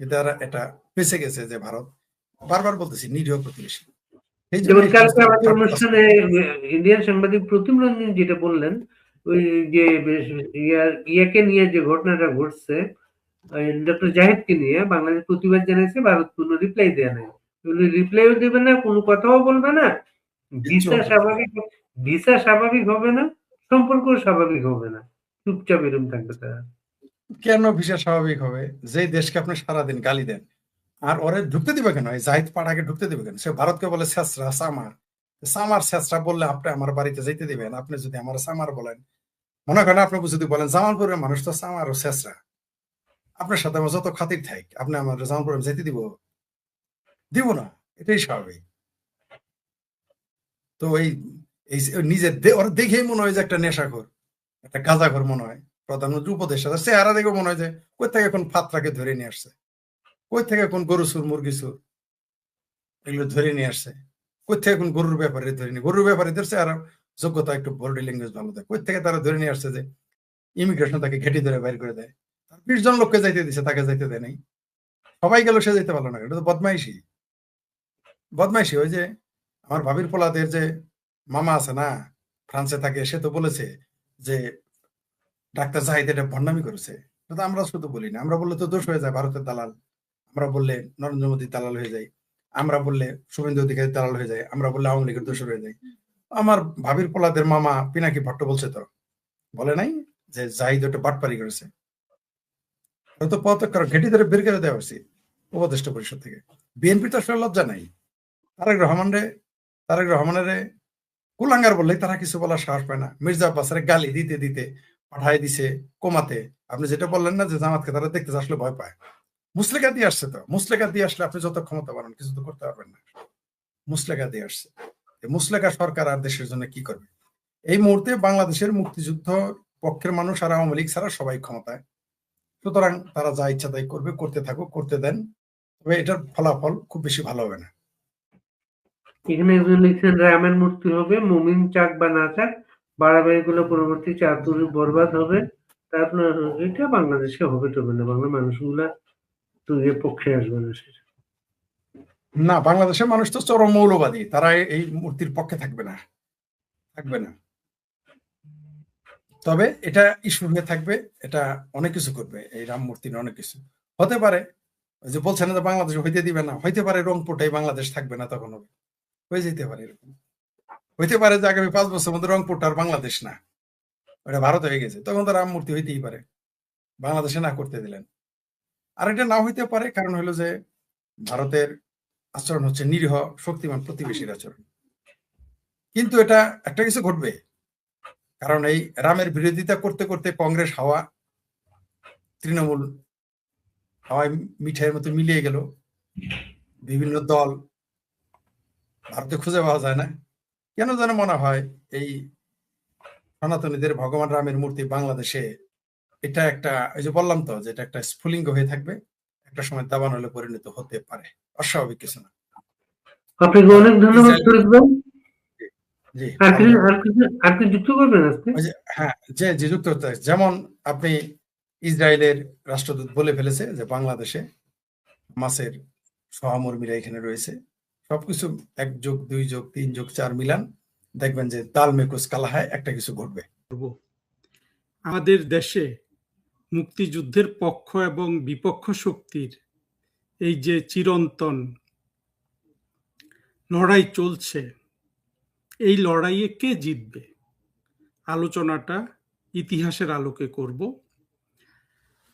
কিন্তু এরা এটা বেঁচে গেছে যে ভারত, বারবার বলতেছি, নিরীহ প্রতিবেশী। সেই জন্য যেমন কালকে আমাদের অনুষ্ঠানে ইন্ডিয়ান সাংবাদিক প্রতিম রঞ্জন যেটা বললেন, ওই যে ইয়াকে নিয়ে যে ঘটনাটা ঘটছে, ডক্টর জাহিদকে নিয়ে বাংলাদেশ প্রতিবাদ জানিয়েছে, ভারত কোনো রিপ্লাই দেয় নাই। রিপ্লাইও দেবে না, কোনো কথাও বলবে না, ভিসা স্বাভাবিক হবে না, সম্পর্ক স্বাভাবিক হবে না, চুপচাপ এরকম থাকবে তারা। কেন ভিসা স্বাভাবিক হবে? যে দেশকে আপনি সারাদিন গালি দেন, আর ওরে ঢুকতে দিবে কেন? এই জাহিদ পাড়াকে ঢুকতে দিবে কেন? সে ভারতকে বলে ছেঁচড়া, সামার। সামার ছেঁচড়া বললে আপনি আমার বাড়িতে যেতে দিবেন? আপনি যদি আমার সামার বলেন, মনে করেন আপনি যদি বলেন জামালপুরের মানুষ তো সামার ও ছেঁচড়া, আপনার সাথে আমার যত খাতির থাক, আপনি আমার জামালপুরে যেতে দিব? দিব না, এটাই স্বাভাবিক। তো এই নিজের ওরা দেখেই মনে হয় যে একটা নেশাখোর, একটা গাঁজাখোর মনে হয়। প্রধানমন্ত্রী উপদেষ্টা চেহারা দেখে মনে হয় যে কই থেকে এখন ফাতরাকে ধরে নিয়ে আসছে, কই থেকে এখন গরু সুর, মুরগি সুর এগুলো ধরে নিয়ে আসছে, কই থেকে এখন গরুর ব্যাপারে ধরে নিয়ে, গরুর ব্যাপারীদের চেহারা যোগ্যতা একটু বডি ল্যাঙ্গুয়েজ ভালো দেয়, কই থেকে তারা ধরে নিয়ে আসছে যে ইমিগ্রেশন তাকে ঘেটি ধরে বাইর করে দেয়। 20 জন লোককে যাইতে দিছে, তাকে যাইতে দেয় নাই। সবাই গেল, সে যাইতে পারলো না। এটা তো বদমাইশি, বদমাইশি। ওই যে আমার ভাবির পোলাদের যে মামা আছে না, ফ্রান্সে থাকে, সে তো বলেছে যে ডাক্তার জাহিদ এটা ভণ্ডামি করেছে। তো আমরা শুধু বলি না, আমরা বললে তো দোষ হয়ে যায় ভারতের দালাল, আমরা বললে নরেন্দ্র মোদী দালাল হয়ে যায়, আমরা বললে শুভেন্দু অধিকারী দালাল হয়ে যায়, আমরা বললে আওয়ামী লীগের দোষর হয়ে যায়। আমার ভাবির পোলাদের মামা পিনাকি ভট্ট বলছে, তো বলে নাই যে জাহিদ ওটা বাটপারি করেছে? তো পদত্যাগ করা, ঘেটি ধরে বের করে দেওয়া উচিত। উপদেষ্টা পরিষদ থেকে। বিএনপি তো আসলে লজ্জা নাই। তারেক রহমানের কুলাঙ্গার বললেই তারা কিছু বলার সাহস পায় না। মির্জা আব্বাসের গালি দিতে দিতে পাঠায় দিছে কোমাতে। আপনি যেটা বললেন না যে জামাতকে তারা দেখতে আসলে ভয় পায়, মুসলেকা দিয়ে আসছে। তো মুসলেকা দিয়ে আসলে আপনি যত ক্ষমতা বাড়ান কিছু তো করতে পারবেন না। মুসলেকা দিয়ে আসছে। মুসলেকা সরকার আর দেশের জন্য কি করবে? এই মুহূর্তে বাংলাদেশের মুক্তিযুদ্ধ পক্ষের মানুষ আর আওয়ামী লীগ ছাড়া সবাই ক্ষমতায়। সুতরাং তারা যা ইচ্ছা তাই করবে, করতে থাকুক, করতে দেন। তবে এটার ফলাফল খুব বেশি ভালো হবে না। এখানে একজন লিখছেন রামের মূর্তি হবে, মুমিন চাক বা না চাক, বাড়াবাড়ি গুলো পরবর্তী চাতুরি বরবাদ হবে। তারপর এটা বাংলাদেশে হবে তবে না, বাংলা মানুষগুলা তো এর পক্ষে আসবে না সেটা। না, বাংলাদেশের মানুষ তো চরম মৌলবাদী, তারা এই মূর্তির পক্ষে থাকবে না। তবে এটা ইস্যু হয়ে থাকবে, এটা অনেক কিছু করবে। এই রাম মূর্তি অনেক কিছু হতে পারে। ওই যে বলছেন যে বাংলাদেশ হইতে দিবে না, হইতে পারে রংপুরটাই বাংলাদেশ থাকবে না, তখন হবে, হয়ে যেতে পারে এরকম। হইতে পারে যে আগামী 5 বছরের মধ্যে রংপুরটা আর বাংলাদেশ না, ওটা ভারত হয়ে গেছে, তখন তো রাম মূর্তি হইতেই পারে, বাংলাদেশে না করতে দিলেন। আর এটা না হইতে পারে কারণ হলো যে ভারতের আচরণ হচ্ছে নিরীহ শক্তিমান প্রতিবেশীর আচরণ। কিন্তু এটা একটা কিছু ঘটবে, কারণ এই রামের বিরোধিতা করতে করতে কংগ্রেস হাওয়া তৃণমূল হাওয়ায় মিঠাইয়ের মতো মিলিয়ে গেল। বিভিন্ন দল ভারতে খুঁজে পাওয়া যায় না, কেন যেন মনে হয় এই সনাতনীদের ভগবান রামের মূর্তি বাংলাদেশে এটা একটা, ওই যে বললাম তো যে এটা একটা স্ফুলিঙ্গ হয়ে থাকবে, একটা সময় দাবানলে পরিণত হতে পারে, অস্বাভাবিক কিছু না। আপনাকে অনেক ধন্যবাদ ফরিদ ভাই। জি, আর কি যুক্ত করবেন আজকে? হ্যাঁ, যে যুক্ত হতে, যেমন আপনি ইসরায়েলের রাষ্ট্রদূত বলে ফেলেছে যে বাংলাদেশে মাসের সহমর্মীরা এখানে রয়েছে। সবকিছু 1+2+3+4 মিলান, দেখবেন যে তাল মেকুস কালাহায় একটা কিছু ঘটবে। আমাদের দেশে মুক্তিযুদ্ধের পক্ষ এবং বিপক্ষ শক্তির এই যে চিরন্তন লড়াই চলছে, এই লড়াইয়ে কে জিতবে আলোচনাটা ইতিহাসের আলোকে করব।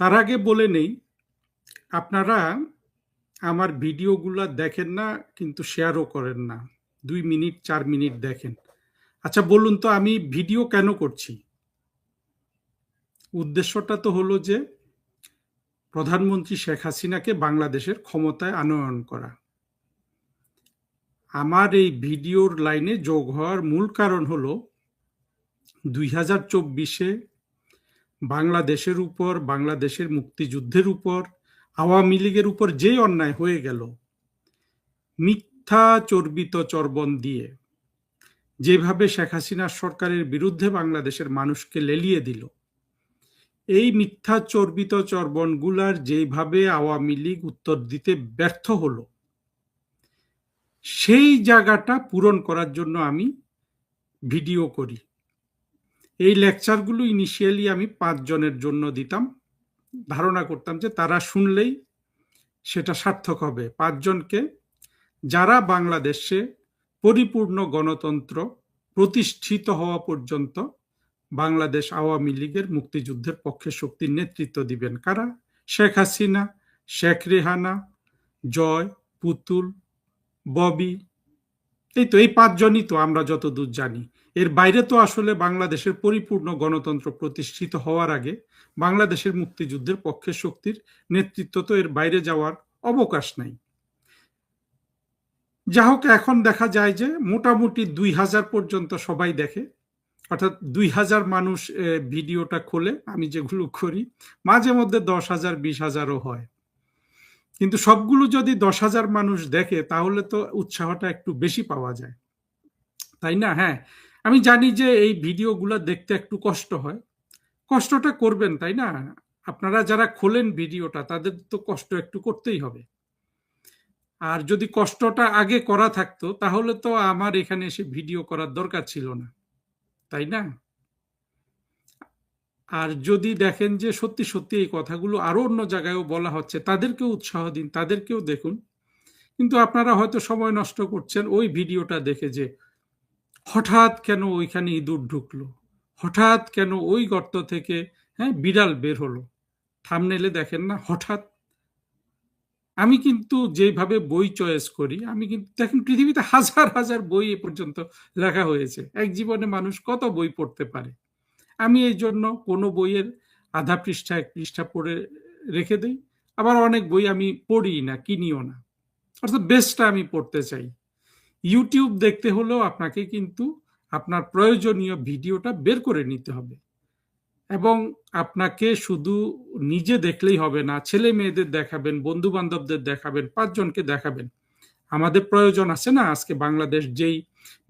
তার আগে বলে নেই, আপনারা আমার ভিডিওগুলা দেখেন না, কিন্তু শেয়ারও করেন না, 2 মিনিট 4 মিনিট দেখেন। আচ্ছা বলুন তো, আমি ভিডিও কেন করছি? উদ্দেশ্যটা তো হলো যে প্রধানমন্ত্রী শেখ হাসিনাকে বাংলাদেশের ক্ষমতায় আনয়ন করা। আমার এই ভিডিওর লাইনে যোগ হওয়ার মূল কারণ হলো 2024-এ বাংলাদেশের উপর, বাংলাদেশের মুক্তিযুদ্ধের উপর, আওয়ামী লীগের উপর যেই অন্যায় হয়ে গেল, মিথ্যা চর্বিত চর্বণ দিয়ে যেভাবে শেখ হাসিনা সরকারের বিরুদ্ধে বাংলাদেশের মানুষকে লেলিয়ে দিল, এই মিথ্যা চর্বিত চর্বণগুলার যেভাবে আওয়ামী লীগ উত্তর দিতে ব্যর্থ হলো, সেই জায়গাটা পূরণ করার জন্য আমি ভিডিও করি। এই লেকচারগুলো ইনিশিয়ালি আমি 5 জনের জন্য দিতাম, ধারণা করতাম যে তারা শুনলেই সেটা সার্থক হবে। 5 জনকে, যারা বাংলাদেশে পরিপূর্ণ গণতন্ত্র প্রতিষ্ঠিত হওয়া পর্যন্ত বাংলাদেশ আওয়ামী লীগের মুক্তিযুদ্ধের পক্ষে শক্তির নেতৃত্ব দিবেন। কারা? শেখ হাসিনা, শেখ রেহানা, জয়, পুতুল, ববি, এই 5 জনই তো আমরা যতদূর জানি। এর বাইরে তো আসলে বাংলাদেশের পরিপূর্ণ গণতন্ত্র প্রতিষ্ঠিত হওয়ার আগে বাংলাদেশের মুক্তিযুদ্ধের পক্ষে শক্তির নেতৃত্ব তো এর বাইরে যাওয়ার অবকাশ নাই। যা হোক, এখন দেখা যায় যে মোটামুটি 2000 পর্যন্ত সবাই দেখে, অর্থাৎ 2000 মানুষ ভিডিওটা খোলে। আমি যেগুলো করি মাঝে মধ্যে 10,000 20,000ও হয়, কিন্তু সবগুলো যদি 10,000 মানুষ দেখে তাহলে তো উৎসাহটা একটু বেশি পাওয়া যায়, তাই না? হ্যাঁ, আমি জানি যে এই ভিডিওগুলো দেখতে একটু কষ্ট হয়, কষ্টটা করবেন, তাই না? আপনারা যারা খোলেন ভিডিওটা তাদের তো কষ্ট একটু করতেই হবে। আর যদি কষ্টটা আগে করা থাকতো তাহলে তো আমার এখানে এসে ভিডিও করার দরকার ছিল না, তাই না? আর যদি দেখেন যে সত্যি সত্যি এই কথাগুলো আরো অন্য জায়গায়ও বলা হচ্ছে, তাদেরকেও উৎসাহ দিন, তাদেরকেও দেখুন। কিন্তু আপনারা হয়তো সময় নষ্ট করছেন ওই ভিডিওটা দেখে, যে হঠাৎ কেন ওইখানে ইঁদুর ঢুকলো, হঠাৎ কেন ওই গর্ত থেকে বিড়াল বের হলো। থাম্বনেইলে দেখেন না, হঠাৎ আমি কিন্তু যেভাবে বই চয়েস করি, আমি কিন্তু দেখেন পৃথিবীতে হাজার হাজার বই এ পর্যন্ত লেখা হয়েছে। এক জীবনে মানুষ কত বই পড়তে পারে। আমি এই জন্য কোনো বইয়ের আধা পৃষ্ঠা এক পৃষ্ঠা পড়ে রেখে দেই। আবার অনেক বই আমি পড়ি না, কিনিও না। অর্থাৎ বেস্টটা আমি পড়তে চাই। ইউটিউব দেখতে হলেও আপনাকে কিন্তু আপনার প্রয়োজনীয় ভিডিওটা বের করে নিতে হবে, এবং আপনাকে শুধু নিজে দেখলেই হবে না, ছেলে মেয়েদের দেখাবেন, বন্ধু বান্ধবদের দেখাবেন, 5 জনকে দেখাবেন। আমাদের প্রয়োজন আছে না, আজকে বাংলাদেশ যেই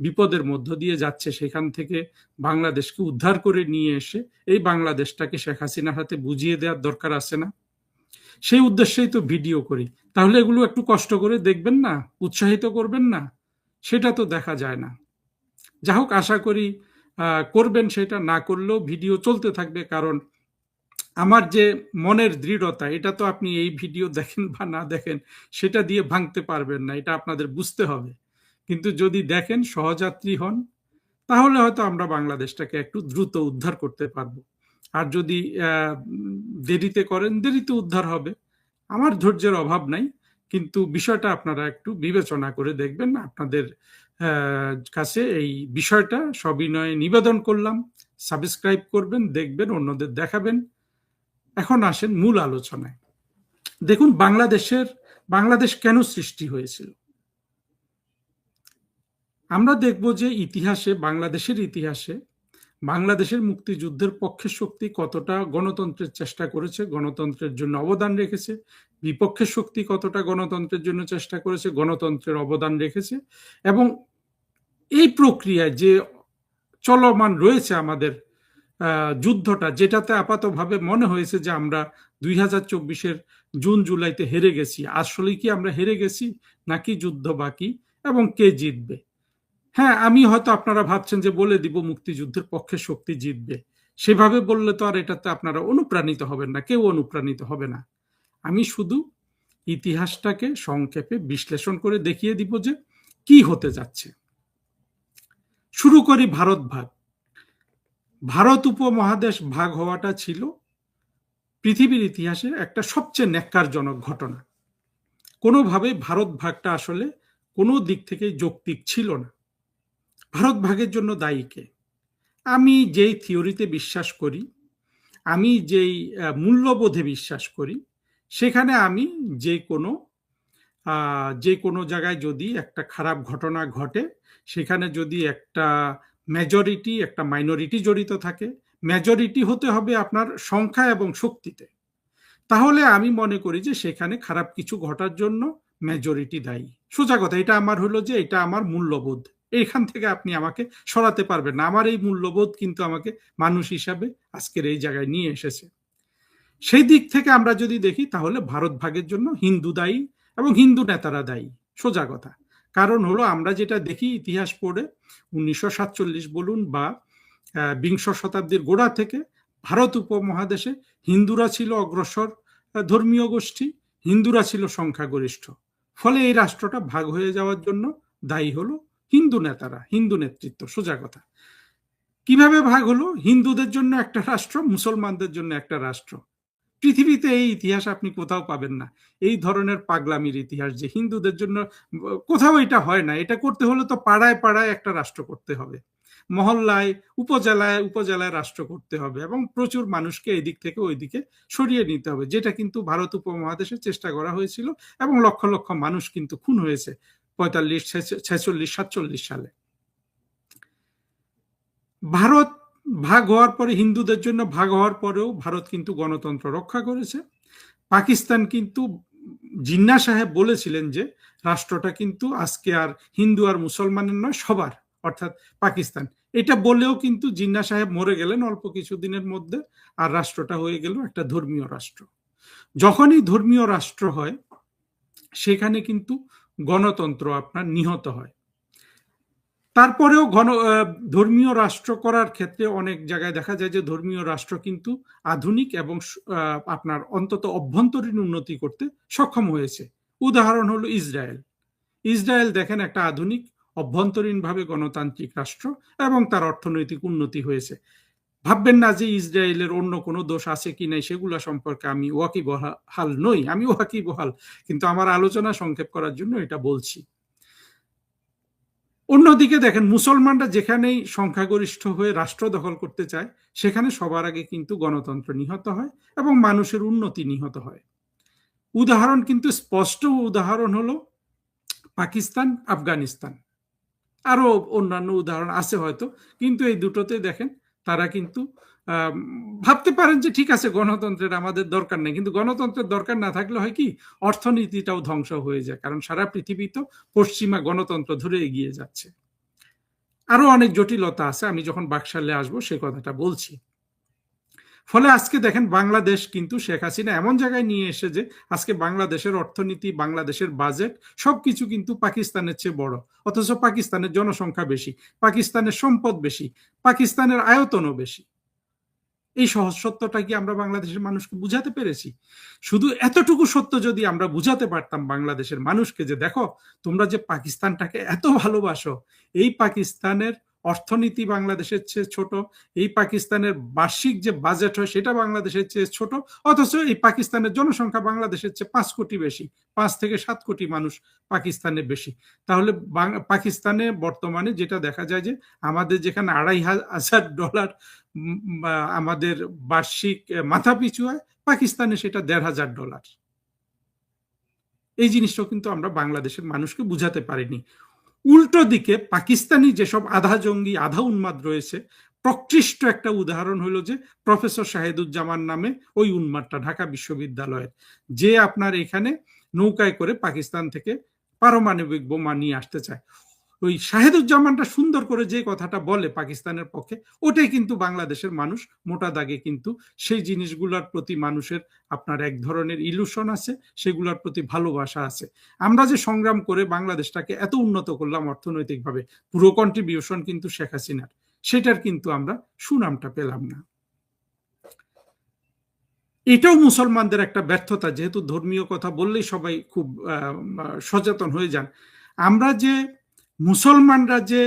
বিপদের মধ্য দিয়ে যাচ্ছে সেখান থেকে বাংলাদেশকে উদ্ধার করে নিয়ে এসে এই বাংলাদেশটাকে শেখ হাসিনার হাতে বুঝিয়ে দেওয়ার দরকার আছে না? সেই উদ্দেশ্যেই তো ভিডিও করি। তাহলে এগুলো একটু কষ্ট করে দেখবেন না, উৎসাহিত করবেন না? সেটা তো দেখা যায় না। যা হোক, আশা করি করবেন। সেটা না করলেও ভিডিও চলতে থাকবে, কারণ আমার যে মনের দৃঢ়তা, এটা তো আপনি এই ভিডিও দেখেন বা না দেখেন সেটা দিয়ে ভাঙতে পারবেন না, এটা আপনাদের বুঝতে হবে। কিন্তু যদি দেখেন, সহযাত্রী হন, তাহলে হয়তো আমরা বাংলাদেশটাকে একটু দ্রুত উদ্ধার করতে পারবো। আর যদি দেরিতে করেন, দেরিতে উদ্ধার হবে। আমার ধৈর্যের অভাব নাই, কিন্তু বিষয়টা আপনারা একটু বিবেচনা করে দেখবেন। আপনাদের কাছে এই বিষয়টা সবিনয়ে নিবেদন করলাম। সাবস্ক্রাইব করবেন, দেখবেন, অন্যদের দেখাবেন। এখন আসেন মূল আলোচনায়। দেখুন, বাংলাদেশ কেন সৃষ্টি হয়েছিল? আমরা দেখব যে বাংলাদেশের ইতিহাসে বাংলাদেশের মুক্তিযুদ্ধের পক্ষের শক্তি কতটা গণতন্ত্রের চেষ্টা করেছে, গণতন্ত্রের জন্য অবদান রেখেছে, বিপক্ষের শক্তি কতটা গণতন্ত্রের জন্য চেষ্টা করেছে, গণতন্ত্রের অবদান রেখেছে। এবং এই প্রক্রিয়ায় যে চলমান রয়েছে আমাদের যুদ্ধটা, যেটাতে আপাতভাবে মনে হয়েছে যে আমরা 2024-এর জুন জুলাইতে হেরে গেছি, আসলে কি আমরা হেরে গেছি নাকি যুদ্ধ বাকি এবং কে জিতবে? হ্যাঁ, আমি হয়তো, আপনারা ভাবছেন যে বলে দিব মুক্তিযুদ্ধের পক্ষে শক্তি জিতবে। সেভাবে বললে তো আর এটাতে আপনারা অনুপ্রাণিত হবেন না, কেউ অনুপ্রাণিত হবে না। আমি শুধু ইতিহাসটাকে সংক্ষেপে বিশ্লেষণ করে দেখিয়ে দিব যে কি হতে যাচ্ছে। শুরু করি ভারত ভাগ। ভারত উপমহাদেশ ভাগ হওয়াটা ছিল পৃথিবীর ইতিহাসে একটা সবচেয়ে ন্যাক্কারজনক ঘটনা। কোনোভাবে ভারত ভাগটা আসলে কোনো দিক থেকে যৌক্তিক ছিল না। ভারত ভাগের জন্য দায়ী কে? আমি যেই থিওরিতে বিশ্বাস করি, আমি যেই মূল্যবোধে বিশ্বাস করি, সেখানে আমি যে কোনো জায়গায় যদি একটা খারাপ ঘটনা ঘটে, সেখানে যদি একটা মেজরিটি একটা মাইনরিটি জড়িত থাকে, মেজরিটি হতে হবে আপনার সংখ্যা এবং শক্তিতে, তাহলে আমি মনে করি যে সেখানে খারাপ কিছু ঘটার জন্য মেজরিটি দায়ী। সোজা কথা, এটা আমার মূল্যবোধ। এইখান থেকে আপনি আমাকে সরাতে পারবেন না। আমার এই মূল্যবোধ কিন্তু আমাকে মানুষ হিসাবে আজকের এই জায়গায় নিয়ে এসেছে। সেই দিক থেকে আমরা যদি দেখি, তাহলে ভারত ভাগের জন্য হিন্দু দায়ী এবং হিন্দু নেতারা দায়ী। সোজা কথা। কারণ হলো, আমরা যেটা দেখি ইতিহাস পড়ে, 1947 বলুন বা বিংশ শতাব্দীর গোড়া থেকে ভারত উপমহাদেশে হিন্দুরা ছিল অগ্রসর ধর্মীয় গোষ্ঠী, হিন্দুরা ছিল সংখ্যাগরিষ্ঠ। ফলে এই রাষ্ট্রটা ভাগ হয়ে যাওয়ার জন্য দায়ী হলো হিন্দু নেতারা, হিন্দু নেতৃত্ব। সোজা কথা। কিভাবে ভাগ হলো? হিন্দুদের জন্য একটা রাষ্ট্র, মুসলমানদের জন্য একটা রাষ্ট্র। পৃথিবীতে এই ইতিহাস আপনি কোথাও পাবেন না। এই ধরনের পাগলামির ইতিহাস যে হিন্দুদের জন্য, কোথাও এটা হয় না। এটা করতে হলে তো পাড়ায় পাড়ায় একটা রাষ্ট্র করতে হবে, মহল্লায়, উপজেলায় উপজেলায় রাষ্ট্র করতে হবে, এবং প্রচুর মানুষকে এদিক থেকে ওই দিকে সরিয়ে নিতে হবে, যেটা কিন্তু ভারত উপমহাদেশে চেষ্টা করা হয়েছিল, এবং লক্ষ লক্ষ মানুষ কিন্তু খুন হয়েছে 45, 46, 47 সালে। ভারত ভাগ হওয়ার পরে, হিন্দুদের জন্য ভাগ হওয়ার পরেও ভারত কিন্তু গণতন্ত্র রক্ষা করেছে। পাকিস্তান কিন্তু, জিন্নাহ সাহেব বলেছিলেন যে রাষ্ট্রটা কিন্তু আজকে আর হিন্দু আর মুসলমানের নয়, সবার, অর্থাৎ পাকিস্তান। এটা বলেও কিন্তু জিন্নাহ সাহেব মরে গেলেন অল্প কিছুদিনের মধ্যে, আর রাষ্ট্রটা হয়ে গেল একটা ধর্মীয় রাষ্ট্র। যখনই ধর্মীয় রাষ্ট্র হয়, সেখানে কিন্তু গণতন্ত্র আপনার নিহত হয়। তারপরেও ধর্মীয় রাষ্ট্র করার ক্ষেত্রে অনেক জায়গায় দেখা যায় যে ধর্মীয় রাষ্ট্র কিন্তু আধুনিক এবং আপনার অন্তত অভ্যন্তরীণ উন্নতি করতে সক্ষম হয়েছে। উদাহরণ হলো ইসরায়েল দেখেন, একটা আধুনিক অভ্যন্তরীণভাবে গণতান্ত্রিক রাষ্ট্র, এবং তার অর্থনৈতিক উন্নতি হয়েছে। ভাববেন না যে ইসরায়েলের অন্য কোনো দোষ আছে কি নাই সেগুলা সম্পর্কে আমি ওয়াকিবহাল নই, আমি ওয়াকিবহাল, কিন্তু আমার আলোচনা সংক্ষেপ করার জন্য এটা বলছি। অন্যদিকে দেখেন, মুসলমানরা যেখানেই সংখ্যাগরিষ্ঠ হয়ে রাষ্ট্র দখল করতে চায় সেখানে সবার আগে কিন্তু গণতন্ত্র নিহত হয় এবং মানুষের উন্নতি নিহত হয়। উদাহরণ কিন্তু স্পষ্ট, উদাহরণ হলো পাকিস্তান, আফগানিস্তান, আরো অন্যান্য উদাহরণ আছে হয়তো, কিন্তু এই দুটোতে দেখেন তারা কিন্তু ভাবতে পারেন যে ঠিক আছে গণতন্ত্রের আমাদের দরকার নেই, কিন্তু গণতন্ত্রের দরকার না থাকলে হয় কি, অর্থনীতিটাও ধ্বংস হয়ে যায়, কারণ সারা পৃথিবী তো পশ্চিমা গণতন্ত্র ধরে এগিয়ে যাচ্ছে। আরো অনেক জটিলতা আছে, আমি যখন বাকশালে আসবো সে কথাটা বলছি। ফলে আজকে দেখেন বাংলাদেশ কিন্তু শেখ হাসিনা এমন জায়গায় নিয়ে এসে যে আজকে বাংলাদেশের অর্থনীতি, বাংলাদেশের বাজেট সবকিছু কিন্তু পাকিস্তানের চেয়ে বড়, অথচ পাকিস্তানের জনসংখ্যা বেশি, পাকিস্তানের সম্পদ বেশি, পাকিস্তানের আয়তনও বেশি। এই সহজ সত্যটা কি আমরা বাংলাদেশের মানুষকে বুঝাতে পেরেছি? শুধু এতটুকু সত্য যদি আমরা বুঝাতে পারতাম বাংলাদেশের মানুষকে, যে দেখো তোমরা যে পাকিস্তানটাকে এত ভালোবাসো, এই পাকিস্তানের অর্থনীতি বাংলাদেশের চেয়ে ছোট, এই পাকিস্তানের বার্ষিক যে বাজেট হয় সেটা বাংলাদেশের চেয়ে ছোট, অথচ এই পাকিস্তানের জনসংখ্যা বাংলাদেশের চেয়ে 5 কোটি বেশি, 5 থেকে 7 কোটি মানুষ পাকিস্তানে বেশি। তাহলে পাকিস্তানে বর্তমানে যেটা দেখা যায় যে আমাদের যেখানে $2,500 আমাদের বার্ষিক মাথা পিছু হয়, পাকিস্তানে সেটা $1,500। এই জিনিসটাও কিন্তু আমরা বাংলাদেশের মানুষকে বুঝাতে পারিনি। উল্টো দিকে পাকিস্তানি যেসব আধা জঙ্গি আধা উন্মাদ রয়েছে, প্রকৃষ্ট একটা উদাহরণ হলো যে প্রফেসর শাহেদুজ্জামান নামে ওই উন্মাদটা ঢাকা বিশ্ববিদ্যালয়ের, যে আপনার এখানে নৌকায় করে পাকিস্তান থেকে পারমাণবিক বোমা নিয়ে আসতে চায়। ওই শাহেদুজ্জামানটা সুন্দর করে যে কথাটা বলে পাকিস্তানের পক্ষে, ওটাই কিন্তু বাংলাদেশের মানুষ মোটা দাগে কিন্তু সেই জিনিসগুলোর প্রতি মানুষের আপনার এক ধরনের ইলুশন আছে, সেগুলোর প্রতি ভালোবাসা আছে। আমরা যে সংগ্রাম করে বাংলাদেশটাকে এত উন্নত করলাম অর্থনৈতিকভাবে, পুরো কন্ট্রিবিউশন কিন্তু শেখ হাসিনার, সেটার কিন্তু আমরা সুনামটা পেলাম না। এটাও মুসলমানদের একটা ব্যর্থতা, যেহেতু ধর্মীয় কথা বললেই সবাই খুব সচেতন হয়ে যান। আমরা যে মুসলমানরা যে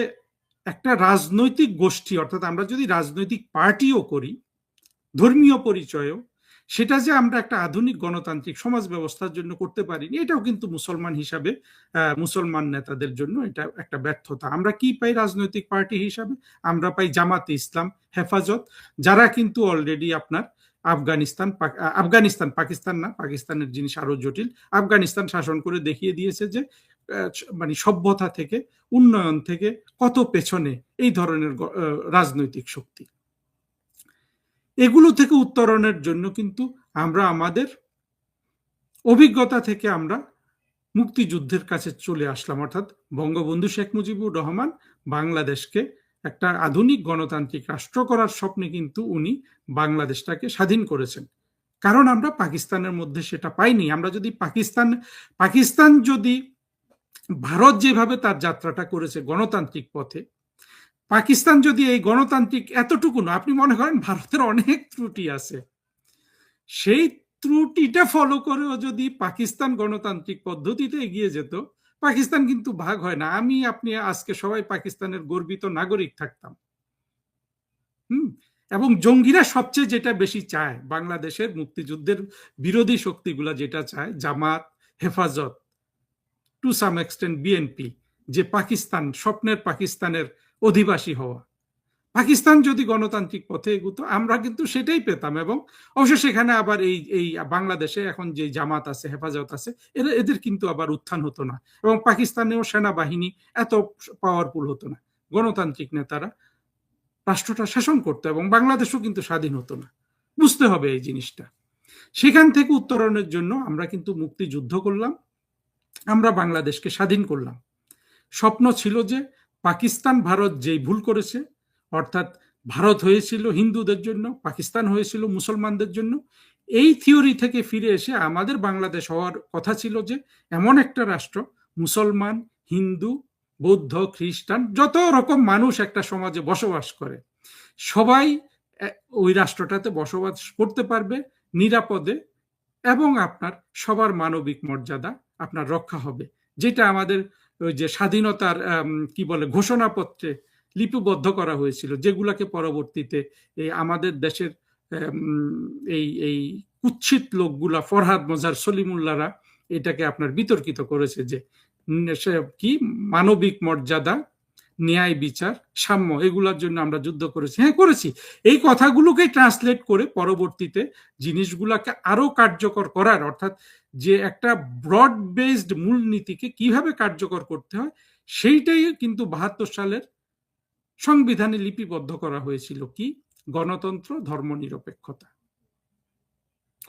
একটা রাজনৈতিক গোষ্ঠী, অর্থাৎ আমরা যদি রাজনৈতিক পার্টিও করি ধর্মীয় পরিচয়ও, সেটা যে আমরা একটা আধুনিক গণতান্ত্রিক সমাজ ব্যবস্থার জন্য করতে পারিনি, এটাও কিন্তু মুসলমান হিসাবে মুসলমান নেতাদের জন্য এটা একটা ব্যর্থতা। আমরা কি পাই রাজনৈতিক পার্টি হিসাবে? আমরা পাই জামাতে ইসলাম, হেফাজত, যারা কিন্তু অলরেডি আপনার আফগানিস্তান, পাকিস্তান না, পাকিস্তানের জিনিস আরো জটিল, আফগানিস্তান শাসন করে দেখিয়ে দিয়েছে যে মানে সভ্যতা থেকে, উন্নয়ন থেকে কত পেছনে এই ধরনের রাজনৈতিক শক্তি। এগুলো থেকে উত্তরণের জন্য কিন্তু আমরা আমাদের অভিজ্ঞতা থেকে আমরা মুক্তিযুদ্ধের কাছে চলে আসলাম, অর্থাৎ বঙ্গবন্ধু শেখ মুজিবুর রহমান বাংলাদেশকে একটা আধুনিক গণতান্ত্রিক রাষ্ট্র করার স্বপ্নে কিন্তু উনি বাংলাদেশটাকে স্বাধীন করেছেন। কারণ আমরা পাকিস্তানের মধ্যে সেটা পাইনি। আমরা যদি পাকিস্তান যদি ভারত যেভাবে তার যাত্রাটা করেছে গণতান্ত্রিক পথে, পাকিস্তান যদি এই গণতান্ত্রিক এতটুকু না, আপনি মনে করেন ভারতের অনেক ত্রুটি আছে, সেই ত্রুটিটা ফলো করেও যদি পাকিস্তান গণতান্ত্রিক পদ্ধতিতে এগিয়ে যেত, পাকিস্তান কিন্তু ভাগ হয় না। আমি আপনি আজকে সবাই পাকিস্তানের গর্বিত নাগরিক থাকতাম। এবং জঙ্গিরা সবচেয়ে যেটা বেশি চায়, বাংলাদেশের মুক্তিযুদ্ধের বিরোধী শক্তিগুলা যেটা চায়, জামাত, হেফাজত, টু সাম এক্সটেন্ট বিএনপি, যে পাকিস্তান, স্বপ্নের পাকিস্তানের অধিবাসী হওয়া। পাকিস্তান যদি গণতান্ত্রিক পথে এগুতো আমরা কিন্তু সেটাই পেতাম। এবং অবশ্য সেখানে আবার এই বাংলাদেশে এখন যে জামাত আছে, হেফাজত আছে, এদের কিন্তু আবার উত্থান হতো না, এবং পাকিস্তানেও সেনাবাহিনী এত পাওয়ারফুল হতো না। গণতান্ত্রিক নেতারা রাষ্ট্রটা শাসন করতো এবং বাংলাদেশও কিন্তু স্বাধীন হতো না। বুঝতে হবে এই জিনিসটা। সেখান থেকে উত্তরণের জন্য আমরা কিন্তু মুক্তিযুদ্ধ করলাম, আমরা বাংলাদেশকে স্বাধীন করলাম। স্বপ্ন ছিল যে পাকিস্তান ভারত যেই ভুল করেছে, অর্থাৎ ভারত হয়েছিল হিন্দুদের জন্য, পাকিস্তান হয়েছিল মুসলমানদের জন্য, এই থিওরি থেকে ফিরে এসে আমাদের বাংলাদেশ হওয়ার কথা ছিল যে এমন একটা রাষ্ট্র, মুসলমান, হিন্দু, বৌদ্ধ, খ্রিস্টান, যত রকম মানুষ একটা সমাজে বসবাস করে, সবাই ওই রাষ্ট্রটাতে বসবাস করতে পারবে নিরাপদে, এবং আপনার সবার মানবিক মর্যাদা আপনার রক্ষা হবে, যেটা আমাদের ওই যে স্বাধীনতার কি বলে ঘোষণাপত্রে লিপিবদ্ধ করা হয়েছিল, যেগুলাকে পরবর্তীতে এই আমাদের দেশের এই এই কুৎসিত লোকগুলা ফরহাদ মজার সলিমুল্লাহরা এটাকে আপনার বিতর্কিত করেছে যে কি মানবিক মর্যাদা, ন্যায় বিচার, সাম্য, এগুলোর জন্য আমরা যুদ্ধ করেছি। হ্যাঁ, করেছি। এই কথাগুলোকে ট্রান্সলেট করে পরবর্তীতে জিনিসগুলাকে আরো কার্যকর করার, অর্থাৎ যে একটা ব্রড বেসড মূলনীতিকে কিভাবে কার্যকর করতে হয় সেইটাই কিন্তু ৭২ সালের সংবিধানে লিপিবদ্ধ করা হয়েছিল। কি? গণতন্ত্র, ধর্মনিরপেক্ষতা।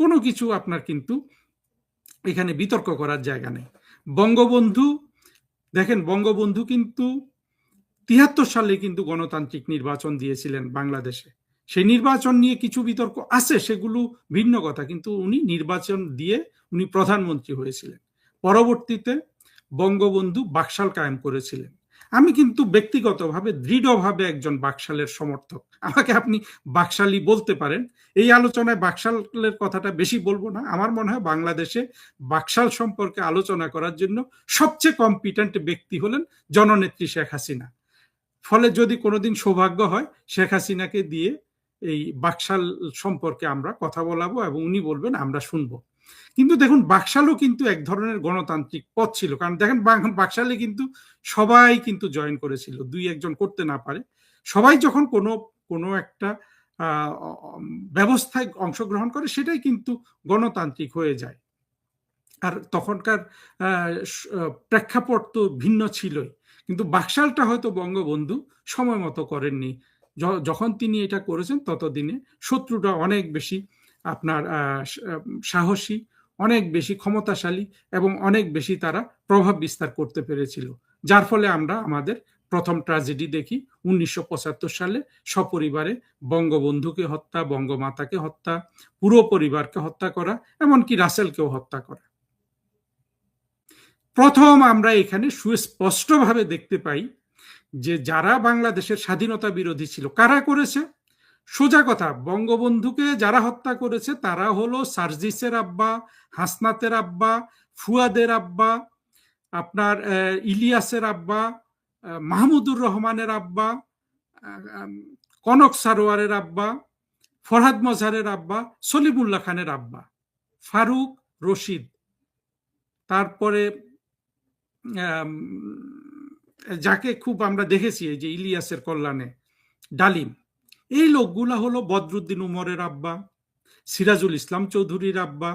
কোনো কিছু আপনার কিন্তু এখানে বিতর্ক করার জায়গা নেই। বঙ্গবন্ধু, দেখেন বঙ্গবন্ধু কিন্তু ৭৩ সালে কিন্তু গণতান্ত্রিক নির্বাচন দিয়েছিলেন বাংলাদেশে। সেই নির্বাচন নিয়ে কিছু বিতর্ক আছে, সেগুলো ভিন্ন কথা, কিন্তু উনি নির্বাচন দিয়ে উনি প্রধানমন্ত্রী হয়েছিলেন। পরবর্তীতে বঙ্গবন্ধু বাকশাল কায়েম করেছিলেন। আমি কিন্তু ব্যক্তিগতভাবে দৃঢ়ভাবে একজন বাকশালের সমর্থক। আমাকে আপনি বাকশালী বলতে পারেন। এই আলোচনায় বাকশালের কথাটা বেশি বলবো না। আমার মনে হয় বাংলাদেশে বাকশাল সম্পর্কে আলোচনা করার জন্য সবচেয়ে কম্পিটেন্ট ব্যক্তি হলেন জননেত্রী শেখ হাসিনা। ফলে যদি কোনোদিন সৌভাগ্য হয় শেখ হাসিনাকে দিয়ে এই বাকশাল সম্পর্কে আমরা কথা বলাবো এবং উনি বলবেন, আমরা শুনবো। কিন্তু দেখুন, বাকশালও কিন্তু এক ধরনের গণতান্ত্রিক পথ ছিল। কারণ দেখেন, বাকশালে কিন্তু সবাই কিন্তু জয়েন করেছিল, দুই একজন করতে না পারে। সবাই যখন কোনো একটা ব্যবস্থায় অংশগ্রহণ করে, সেটাই কিন্তু গণতান্ত্রিক হয়ে যায়। আর তখনকার প্রেক্ষাপট তো ভিন্ন ছিলই। কিন্তু বাকশালটা হয়তো বঙ্গবন্ধু সময় মতো করেননি। যখন তিনি এটা করেছেন ততদিনে শত্রুরা অনেক বেশি আপনার সাহসী, অনেক বেশি ক্ষমতাশালী এবং অনেক বেশি তারা প্রভাব বিস্তার করতে পেরেছিল। যার ফলে আমরা আমাদের প্রথম ট্র্যাজেডি দেখি 1975 সালে সপরিবারে বঙ্গবন্ধুকে হত্যা, বঙ্গমাতাকে হত্যা, পুরো পরিবারকে হত্যা করা, এমনকি রাসেলকেও হত্যা করা। প্রথম আমরা এখানে সুস্পষ্টভাবে দেখতে পাই যে যারা বাংলাদেশের স্বাধীনতা বিরোধী ছিল, কারা করেছে? সোজা কথা, বঙ্গবন্ধুকে যারা হত্যা করেছে তারা হলো সার্জিসের আব্বা, হাসনাতের আব্বা, ফুয়াদের আব্বা, আপনার ইলিয়াসের আব্বা, মাহমুদুর রহমানের আব্বা, কনক সারোয়ারের আব্বা, ফরহাদ মজহারের আব্বা, সলিমুল্লাহ খানের আব্বা, ফারুক, রশিদ, তারপরে যাকে খুব আমরা দেখেছি এই যে ইলিয়াসের কল্যাণে, ডালিম। এই লোকগুলা হলো বদরুদ্দিন উমরের আব্বা, সিরাজুল ইসলাম চৌধুরীর আব্বা।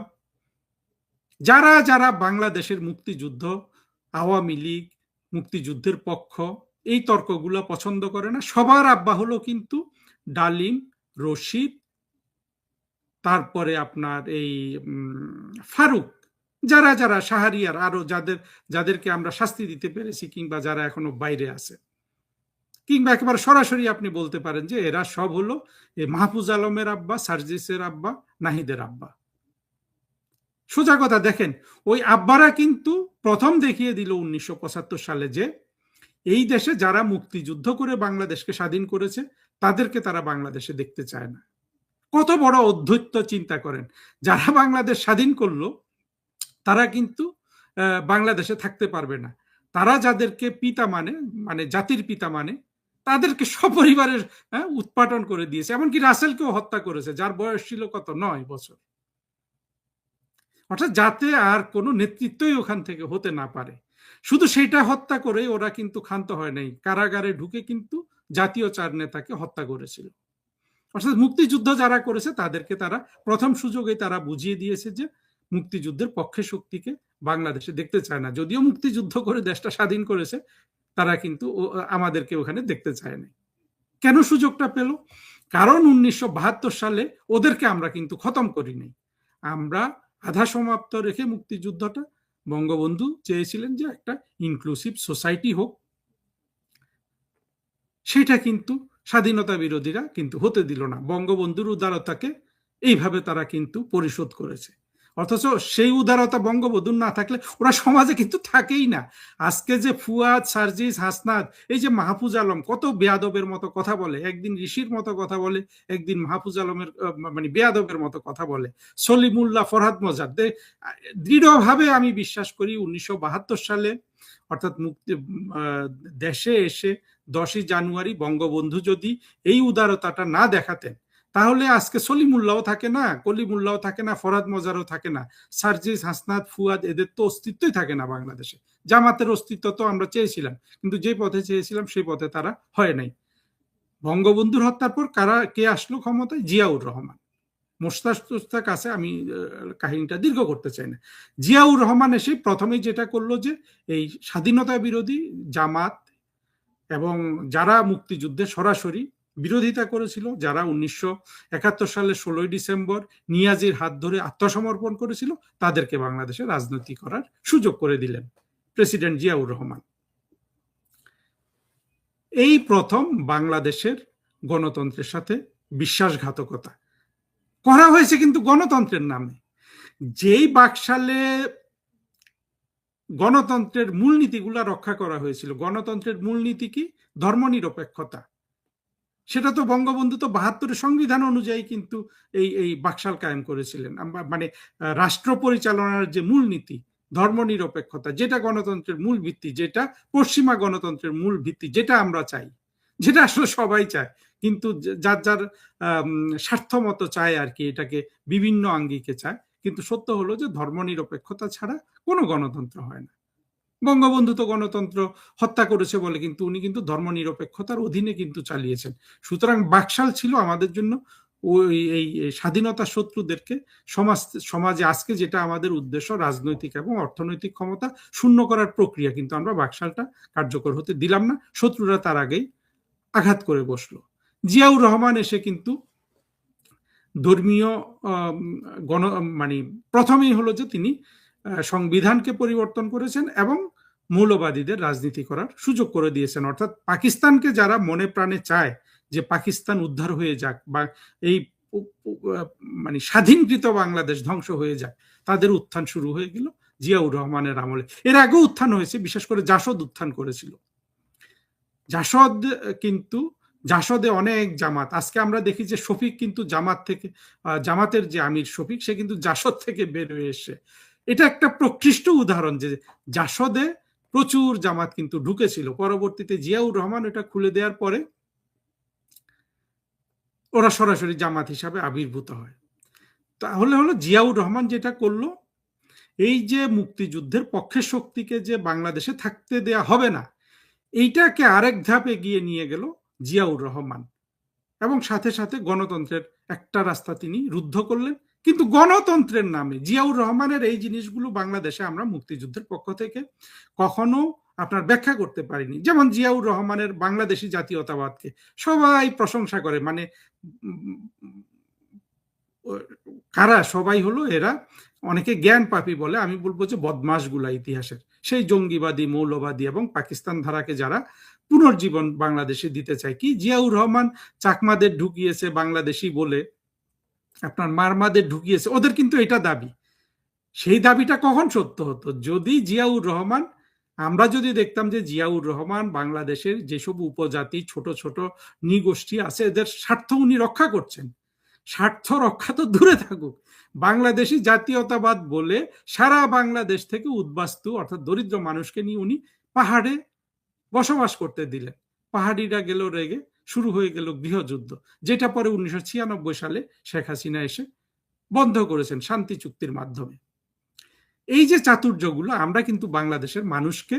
যারা যারা বাংলাদেশের মুক্তিযুদ্ধ, আওয়ামী লীগ, মুক্তিযুদ্ধের পক্ষ, এই তর্কগুলো পছন্দ করে না, সবার আব্বা হলো কিন্তু ডালিম, রশিদ, তারপরে আপনার এই ফারুক, যারা যারা শাহরিয়ার, আরো যাদেরকে আমরা শাস্তি দিতে পেরেছি কিংবা যারা এখনো বাইরে আছে, কিংবা একেবারে সরাসরি আপনি বলতে পারেন যে এরা সব হলো মাহফুজ আলমের আব্বা, সার্জিসের আব্বা, নাহিদের আব্বা। সোজা কথা, দেখেন ওই আব্বারা কিন্তু প্রথম দেখিয়ে দিল 1975 সালে যে এই দেশে যারা মুক্তিযুদ্ধ করে বাংলাদেশকে স্বাধীন করেছে তাদেরকে তারা বাংলাদেশে দেখতে চায় না। কত বড় অদ্বৈত চিন্তা করেন। যারা বাংলাদেশ স্বাধীন করলো তারা কিন্তু বাংলাদেশে থাকতে পারবে না। তারা যাদেরকে পিতা মানে জাতির পিতা মানে, তাদেরকে সপরিবারের উৎপাটন করে দিয়েছে। এমনকি রাসেলকেও হত্যা করেছে, যার বয়স ছিল কত, 9 বছর। অর্থাৎ যাতে আর কোনো নেতৃত্বই ওখান থেকে হতে না পারে। শুধু সেইটা হত্যা করে ওরা কিন্তু ক্ষান্ত হয় নাই, কারাগারে ঢুকে কিন্তু জাতীয় 4 নেতাকে হত্যা করেছিল। অর্থাৎ মুক্তিযুদ্ধ যারা করেছে তাদেরকে তারা প্রথম সুযোগে তারা বুঝিয়ে দিয়েছে যে মুক্তিযুদ্ধের পক্ষে শক্তিকে বাংলাদেশে দেখতে চায় না। যদিও মুক্তিযুদ্ধ করে দেশটা স্বাধীন করেছে, তারা কিন্তু আমাদেরকে ওখানে দেখতে চায় না। কেন সুযোগটা পেল? কারণ 1972 সালে ওদেরকে আমরা কিন্তু খতম করি নাই। আমরা আধা সমাপ্ত রেখে মুক্তিযুদ্ধটা, বঙ্গবন্ধু চেয়েছিলেন যে একটা ইনক্লুসিভ সোসাইটি হোক, সেটা কিন্তু স্বাধীনতা বিরোধীরা কিন্তু হতে দিল না। বঙ্গবন্ধুর উদারতাকে এইভাবে তারা কিন্তু পরিশোধ করেছে। অথচ সেই উদারতা বঙ্গবন্ধুর না থাকলে ওরা সমাজে কিন্তু থাকেই না। আজকে যে ফুয়াদ, সার্জিস, হাসনাত, এই যে মাহফুজ আলম কত বেয়াদবের মতো কথা বলে, একদিন ঋষির মতো কথা বলে, একদিন মাহফুজ আলমের মানে বেয়াদবের মতো কথা বলে, সলিমুল্লাহ, ফরহাদ মজহার, দৃঢ়ভাবে আমি বিশ্বাস করি 1972 সালে অর্থাৎ দেশে এসে 10ই জানুয়ারি বঙ্গবন্ধু যদি এই উদারতাটা না দেখাতেন, তাহলে আজকে সলিমুল্লাহও থাকে না, কলিমুল্লাহও থাকে না, ফরহাদ মজারও থাকে না, সার্জিস, হাসনাত, ফুয়াদ, এদের তো অস্তিত্বই থাকে না বাংলাদেশে। জামাতের অস্তিত্ব তো আমরা চেয়েছিলাম, কিন্তু যে পথে চেয়েছিলাম সেই পথে তারা হয় নাই। বঙ্গবন্ধুর হত্যার পর কে আসলো ক্ষমতায়? জিয়াউর রহমান। মোস্তাক আছে, আমি কাহিনীটা দীর্ঘ করতে চাই না। জিয়াউর রহমান এসে প্রথমেই যেটা করলো যে এই স্বাধীনতা বিরোধী জামাত এবং যারা মুক্তিযুদ্ধে সরাসরি বিরোধিতা করেছিল, যারা 1971 সালের 16ই ডিসেম্বর নিয়াজির হাত ধরে আত্মসমর্পণ করেছিল, তাদেরকে বাংলাদেশে রাজনীতি করার সুযোগ করে দিলেন প্রেসিডেন্ট জিয়াউর রহমান। এই প্রথম বাংলাদেশের গণতন্ত্রের সাথে বিশ্বাসঘাতকতা করা হয়েছে, কিন্তু গণতন্ত্রের নামে। যেই বাকশালে গণতন্ত্রের মূলনীতিগুলা রক্ষা করা হয়েছিল, গণতন্ত্রের মূলনীতি কি? ধর্মনিরপেক্ষতা। সেটা তো বঙ্গবন্ধু তো 72 সংবিধান অনুযায়ী কিন্তু এই বাকশাল কায়েম করেছিলেন। মানে রাষ্ট্র পরিচালনার যে মূলনীতি ধর্মনিরপেক্ষতা, যেটা গণতন্ত্রের মূল ভিত্তি, যেটা পশ্চিমা গণতন্ত্রের মূল ভিত্তি, যেটা আমরা চাই, যেটা আসলে সবাই চায়, কিন্তু যার যার স্বার্থ মতো চায় আর কি, এটাকে বিভিন্ন আঙ্গিকে চায়। কিন্তু সত্য হলো যে ধর্মনিরপেক্ষতা ছাড়া কোনো গণতন্ত্র হয় না। বঙ্গবন্ধু তো গণতন্ত্র হত্যা করেছে বলে, কিন্তু উনি কিন্তু ধর্মনিরপেক্ষতার অধীনে কিন্তু চালিয়েছেন। সুতরাং বাকশাল ছিল আমাদের জন্য ওই এই স্বাধীনতা শত্রুদেরকে সমাজে আজকে যেটা আমাদের উদ্দেশ্য, রাজনৈতিক এবং অর্থনৈতিক ক্ষমতা শূন্য করার প্রক্রিয়া, কিন্তু আমরা বাকশালটা কার্যকর হতে দিলাম না। শত্রুরা তার আগেই আঘাত করে বসলো। জিয়াউর রহমান এসে কিন্তু ধর্মীয় মানে প্রথমেই হলো যে তিনি সংবিধানকে পরিবর্তন করেছেন এবং মৌলবাদীদের রাজনীতি করার সুযোগ করে দিয়েছেন। অর্থাৎ পাকিস্তানকে যারা মনে প্রাণে চায় যে পাকিস্তান উদ্ধার হয়ে যাক বা এই মানে স্বাধীনকৃত বাংলাদেশ ধ্বংস হয়ে যাক, তাদের উত্থান শুরু হয়ে গেল জিয়াউর রহমানের আমলে। এর আগেও উত্থান হয়েছে, বিশেষ করে জাসদ উত্থান করেছিল। জাসদ কিন্তু জাসদে অনেক জামাত, আজকে আমরা দেখি যে শফিক কিন্তু জামাতের যে আমির শফিক, সে কিন্তু জাসদ থেকে বের হয়ে এসে, এটা একটা প্রকৃষ্ট উদাহরণ যে জাসদে প্রচুর জামাত কিন্তু ঢুকেছিল। পরবর্তীতে জিয়াউর রহমান এটা খুলে দেওয়ার পরে ওরা সরাসরি জামাত হিসাবে আবির্ভূত হয়। তাহলে হলো জিয়াউর রহমান যেটা করলো, এই যে মুক্তিযুদ্ধের পক্ষের শক্তিকে যে বাংলাদেশে থাকতে দেয়া হবে না, এইটাকে আরেক ধাপ এগিয়ে নিয়ে গেল জিয়াউর রহমান, এবং সাথে সাথে গণতন্ত্রের একটা রাস্তা তিনি রুদ্ধ করলেন। কিন্তু গণতন্ত্রের নামে জিয়াউর রহমানের এই জিনিসগুলো বাংলাদেশে আমরা মুক্তিযুদ্ধের পক্ষ থেকে কখনো আপনার ব্যাখ্যা করতে পারিনি। যেমন জিয়াউর রহমানের বাংলাদেশি জাতীয়তাবাদকে সবাই প্রশংসা করে, মানে কারা? সবাই হলো এরা, অনেকে জ্ঞান পাপী বলে, আমি বলবো যে বদমাশগুলা ইতিহাসের, সেই জঙ্গিবাদী, মৌলবাদী এবং পাকিস্তান ধারাকে যারা পুনর্জীবন বাংলাদেশে দিতে চায়। কি জিয়াউর রহমান চাকমাদের ঢুকিয়েছে বাংলাদেশি বলে, আপনার মারমাদের ঢুকিয়েছে, ওদের কিন্তু এটা দাবি। সেই দাবিটা কখন সত্য হতো? যদি জিয়াউর রহমান, আমরা যদি দেখতাম যে জিয়াউর রহমান বাংলাদেশের যেসব উপজাতি, ছোট ছোট নৃগোষ্ঠী আছে, এদের স্বার্থ উনি রক্ষা করছেন। স্বার্থ রক্ষা তো দূরে থাকুক, বাংলাদেশি জাতীয়তাবাদ বলে সারা বাংলাদেশ থেকে উদ্বাস্তু অর্থাৎ দরিদ্র মানুষকে নিয়ে উনি পাহাড়ে বসবাস করতে দিলেন। পাহাড়িরা গেল রেগে, শুরু হয়ে গেল গৃহযুদ্ধ, যেটা পরে 1996 সালে শেখ হাসিনা এসে বন্ধ করেছেন শান্তি চুক্তির মাধ্যমে। এই যে চাতুর্যগুলো, আমরা কিন্তু বাংলাদেশের মানুষকে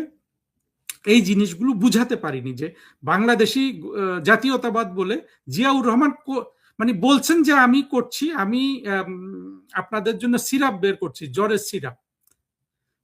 এই জিনিসগুলো বুঝাতে পারিনি যে বাংলাদেশি জাতীয়তাবাদ বলে জিয়াউর রহমান মানে বলছেন যে আমি করছি, আমি আপনাদের জন্য সিরাপ বের করছি, জ্বরের সিরাপ,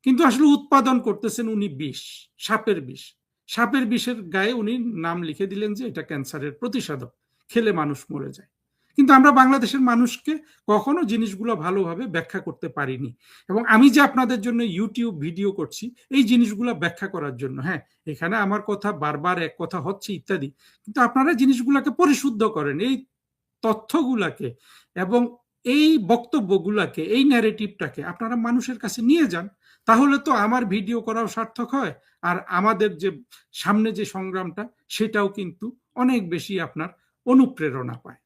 কিন্তু আসলে উৎপাদন করতেছেন উনি বিষ, সাপের বিষ। সাপের বিষের গায়ে উনি নাম লিখে দিলেন যে এটা ক্যান্সারের প্রতিষেধক, খেলে মানুষ মরে যায়। কিন্তু আমরা বাংলাদেশের মানুষকে কখনো জিনিসগুলো ভালোভাবে ব্যাখ্যা করতে পারিনি। এবং আমি যে আপনাদের জন্য ইউটিউব ভিডিও করছি এই জিনিসগুলো ব্যাখ্যা করার জন্য। হ্যাঁ, এখানে আমার কথা বারবার এক কথা হচ্ছে ইত্যাদি, কিন্তু আপনারা জিনিসগুলোকে পরিশুদ্ধ করেন, এই তথ্যগুলাকে এবং এই বক্তব্যগুলাকে, এই ন্যারেটিভটাকে আপনারা মানুষের কাছে নিয়ে যান, তাহলে তো আমার ভিডিও করাও সার্থক হয়, আর আমাদের যে সামনে যে সংগ্রামটা সেটাও কিন্তু অনেক বেশি আপনার অনুপ্রেরণা পায়।